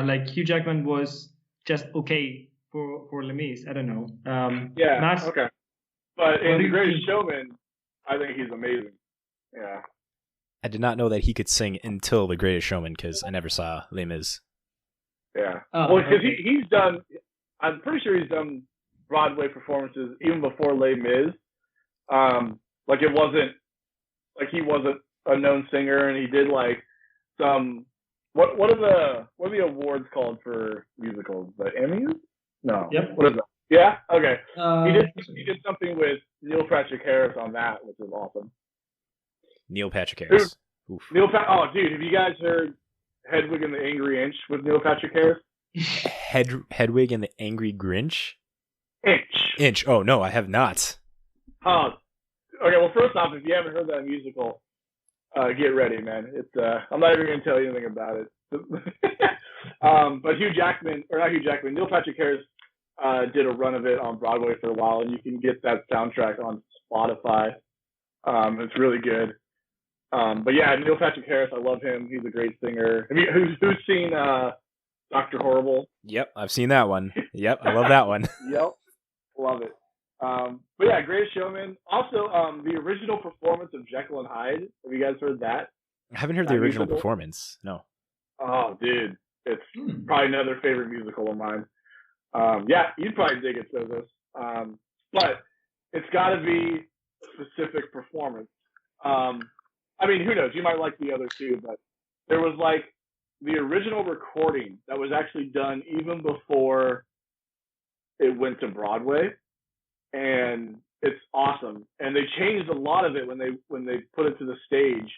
like Hugh Jackman was just okay for Les Mis. I don't know. Okay. But in The Greatest Showman, I think he's amazing. Yeah. I did not know that he could sing until The Greatest Showman because I never saw Les Mis. Yeah. Because he's done. I'm pretty sure he's done Broadway performances even before Les Mis. It wasn't like he wasn't a known singer, and he did like some. What are the awards called for musicals? The Emmys? No. Yep. What is that? Yeah. Okay. He Uh, did something with Neil Patrick Harris on that, which is awesome. Neil Patrick Harris. Oof. Oh, dude, have you guys heard Hedwig and the Angry Inch with Neil Patrick Harris? Hedwig and the Angry Grinch? Inch. Oh, no, I have not. Okay, well, first off, if you haven't heard that musical, get ready, man. It's I'm not even going to tell you anything about it. But Neil Patrick Harris did a run of it on Broadway for a while, and you can get that soundtrack on Spotify. It's really good. But yeah, Neil Patrick Harris, I love him. He's a great singer. Who's seen Dr. Horrible? Yep, I've seen that one. Yep, I love that one. Yep, love it. But yeah, Greatest Showman. Also, the original performance of Jekyll and Hyde. Have you guys heard that? I haven't heard the original performance. No. Oh, dude, it's probably another favorite musical of mine. Yeah, you'd probably dig it, Sozos. But it's got to be a specific performance. I mean, who knows? You might like the other two, but there was like the original recording that was actually done even before it went to Broadway, and it's awesome. And they changed a lot of it when they put it to the stage,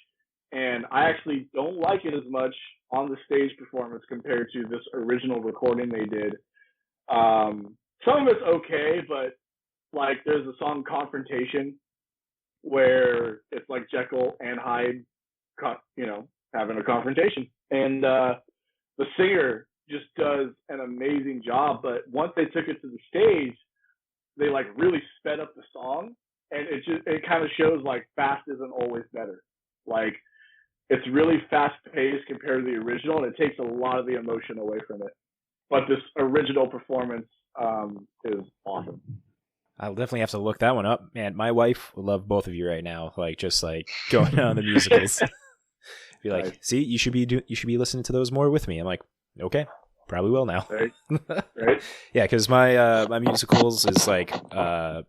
and I actually don't like it as much on the stage performance compared to this original recording they did. Some of it's okay, but like there's a song Confrontation where it's like Jekyll and Hyde, having a confrontation. And the singer just does an amazing job. But once they took it to the stage, they like really sped up the song, and it kind of shows like fast isn't always better. Like it's really fast paced compared to the original, and it takes a lot of the emotion away from it. But this original performance is awesome. I'll definitely have to look that one up. Man, my wife will love both of you right now. Like just like going on the musicals. Be like, right. See, you should be listening to those more with me. I'm like, okay, probably will now. Right. Yeah, because my my musicals is like the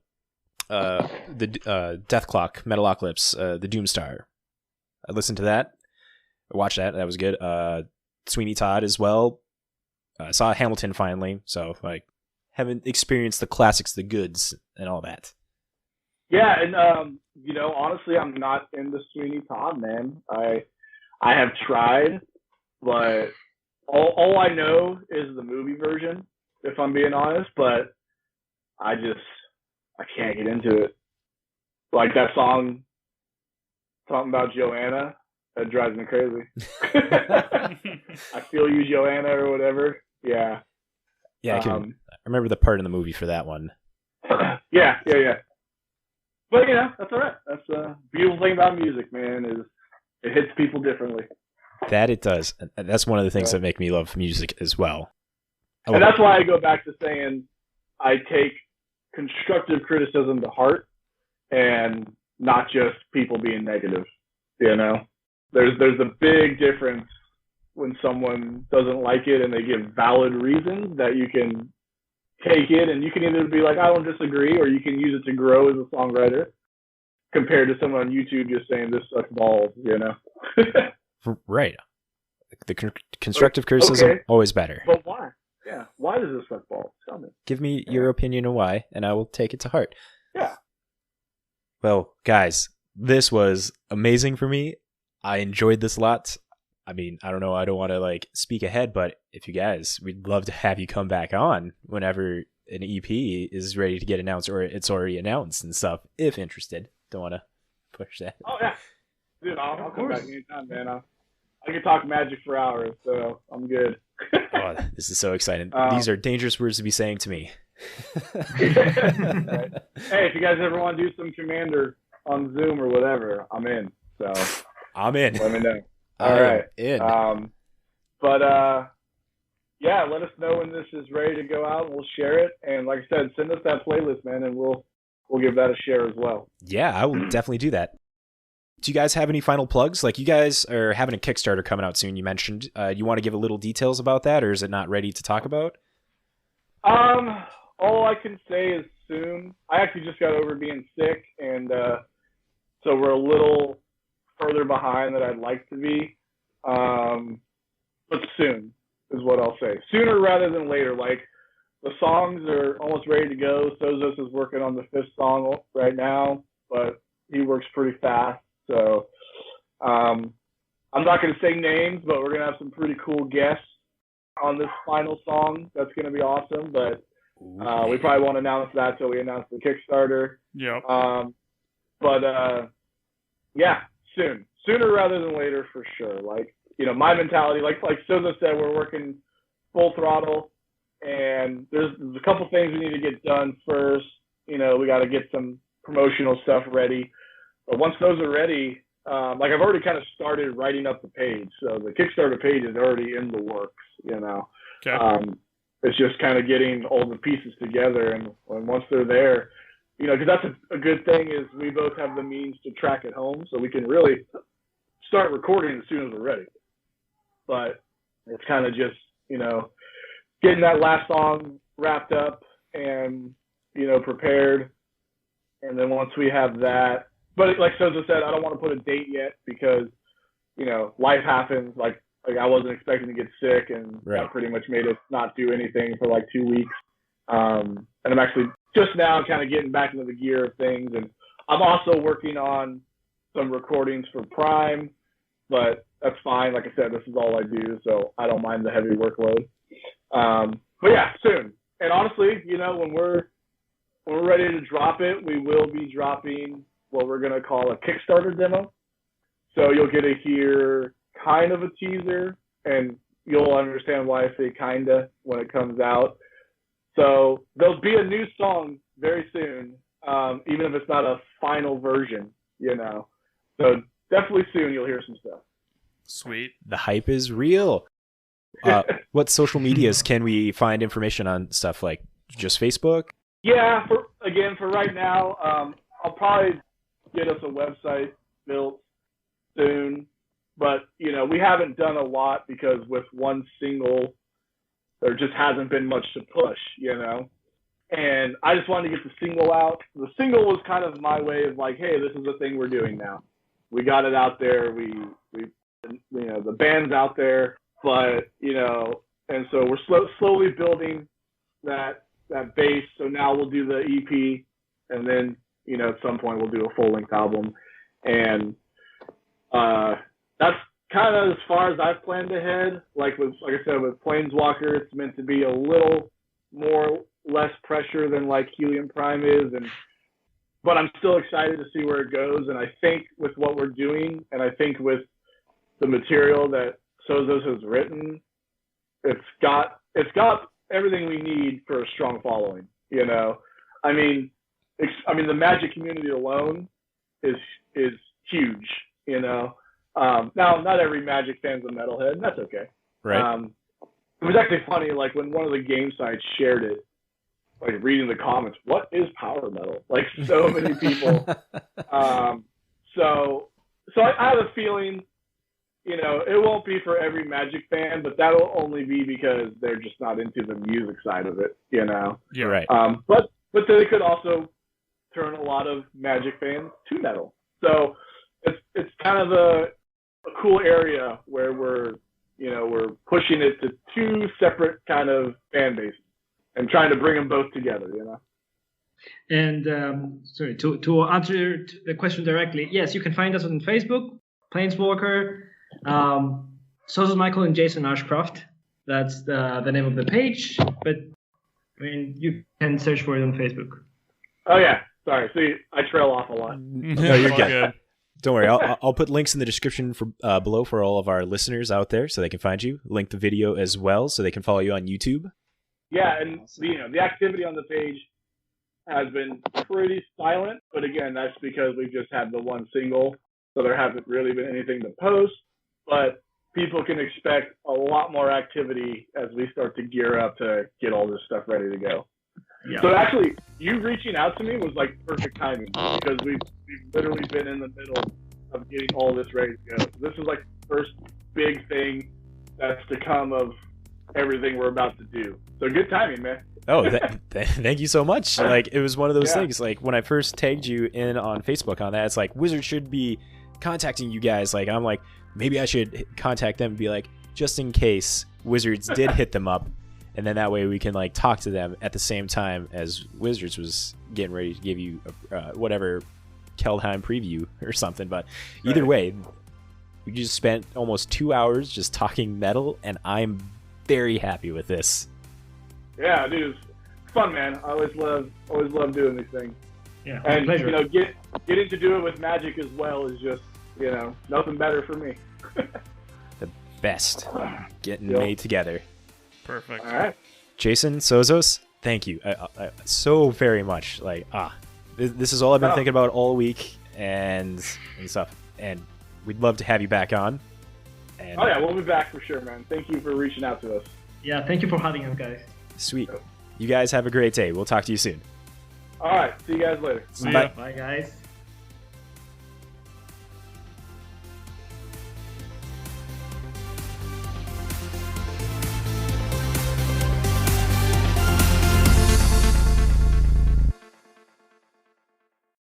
Death Clock, Metalocalypse, the Doomstar. I listened to that. I watched that. That was good. Sweeney Todd as well. I saw Hamilton finally. So like, haven't experienced the classics, the goods, and all that. Yeah, and honestly, I'm not into Sweeney Todd, man. I have tried, but all I know is the movie version, if I'm being honest. But I can't get into it. Like that song, talking about Joanna, that drives me crazy. I feel you, Joanna, or whatever. Yeah. Yeah, I remember the part in the movie for that one. Yeah. But that's all right. That's the beautiful thing about music, man, is it hits people differently. That it does. And that's one of the things that make me love music as well. And that's why I go back to saying I take constructive criticism to heart and not just people being negative. There's a big difference when someone doesn't like it and they give valid reasons that you can take it, and you can either be like, I don't disagree, or you can use it to grow as a songwriter, compared to someone on YouTube just saying this sucks balls, Right. The constructive criticism, always better. But why? Yeah. Why does this suck balls? Tell me. Give me your opinion on why, and I will take it to heart. Yeah. Well, guys, this was amazing for me. I enjoyed this a lot. I mean, I don't know. I don't want to speak ahead, but if you guys, we'd love to have you come back on whenever an EP is ready to get announced, or it's already announced and stuff. If interested, don't want to push that. Oh yeah, dude, I'll come back anytime, man. I can talk Magic for hours, so I'm good. Oh, this is so exciting. These are dangerous words to be saying to me. Right. Hey, if you guys ever want to do some Commander on Zoom or whatever, I'm in. So I'm in. Let me know. All right. In. Yeah, let us know when this is ready to go out. We'll share it, and like I said, send us that playlist, man, and we'll give that a share as well. Yeah, I will definitely do that. Do you guys have any final plugs? Like, you guys are having a Kickstarter coming out soon, you mentioned. You want to give a little details about that, or is it not ready to talk about? All I can say is soon. I actually just got over being sick, and so we're a little further behind than I'd like to be. But soon is what I'll say. Sooner rather than later. Like the songs are almost ready to go. Sozos is working on the 5th song right now, but he works pretty fast. So I'm not going to say names, but we're going to have some pretty cool guests on this final song. That's going to be awesome, but we probably won't announce that till we announce the Kickstarter. Yep. Yeah, sooner rather than later for sure. Like, my mentality, like Sozo said, we're working full throttle, and there's a couple things we need to get done first. We got to get some promotional stuff ready. But once those are ready, I've already kind of started writing up the page. So the Kickstarter page is already in the works, Okay. It's just kind of getting all the pieces together. And once they're there, because that's a good thing is we both have the means to track at home. So we can really start recording as soon as we're ready. But it's kind of just, getting that last song wrapped up and, prepared. And then once we have that, but like Sozo said, I don't want to put a date yet because, life happens. Like I wasn't expecting to get sick, and that pretty much made us not do anything for like 2 weeks. And I'm actually just now kind of getting back into the gear of things. And I'm also working on some recordings for Prime, but that's fine. Like I said, this is all I do, so I don't mind the heavy workload. But yeah, soon. And honestly, when we're ready to drop it, we will be dropping what we're going to call a Kickstarter demo. So you'll get to hear kind of a teaser, and you'll understand why I say kinda when it comes out. So there'll be a new song very soon, even if it's not a final version, So definitely soon you'll hear some stuff. Sweet. The hype is real. What social medias can we find information on stuff like just Facebook? Yeah, for right now, I'll probably get us a website built soon. But, we haven't done a lot because with one single, there just hasn't been much to push, And I just wanted to get the single out. The single was kind of my way of like, hey, this is the thing we're doing now. We got it out there. We the band's out there. But, and so we're slowly building that base. So now we'll do the EP, and then, at some point we'll do a full-length album. And that's kind of as far as I've planned ahead. Like I said, with Planeswalker, it's meant to be a little less pressure than like Helium Prime is. But I'm still excited to see where it goes. And I think with what we're doing, and I think with the material that Sozos has written, it's got everything we need for a strong following. I mean, the Magic community alone is huge. Now not every Magic fan's a metalhead, and that's okay. Right. It was actually funny, like when one of the game sites shared it, like reading the comments, what is power metal? Like so many people. So I have a feeling. It won't be for every Magic fan, but that'll only be because they're just not into the music side of it, You're right. But they could also turn a lot of Magic fans to metal. So it's kind of a cool area where we're pushing it to two separate kind of fan bases and trying to bring them both together, And sorry, to answer the question directly, yes, you can find us on Facebook, Planeswalker, Sozos, Micheal, and Jason Ashcraft. That's the name of the page, but you can search for it on Facebook. Oh yeah, sorry. See, I trail off a lot. No, you're good. Don't worry. I'll put links in the description below for all of our listeners out there so they can find you. Link the video as well so they can follow you on YouTube. Yeah, and the activity on the page has been pretty silent, but again, that's because we've just had the one single, so there hasn't really been anything to post. But people can expect a lot more activity as we start to gear up to get all this stuff ready to go. Yeah. So actually, you reaching out to me was like perfect timing because we've literally been in the middle of getting all this ready to go. So this is like the first big thing that's to come of everything we're about to do. So good timing, man. Oh, thank you so much. Like it was one of those things. Like when I first tagged you in on Facebook on that, it's like Wizards should be contacting you guys. Like I'm like maybe I should contact them and be like, just in case Wizards did hit them up. and then that way we can like talk to them at the same time as Wizards was getting ready to give you whatever Keldheim preview or something. But either way, we just spent almost 2 hours just talking metal, and I'm very happy with this. Yeah, dude, it's fun, man. I always love doing these things. Yeah, and pleasure. Getting to do it with Magic as well is just nothing better for me. The best getting made together. Perfect. All right, Jason, Sozos, thank you so very much. Like this is all I've been thinking about all week and stuff, and we'd love to have you back on. And, oh yeah, we'll be back for sure, man. Thank you for reaching out to us. Yeah, thank you for having us, guys. Sweet. You guys have a great day. We'll talk to you soon. All right, see you guys later. See Bye. Bye, guys.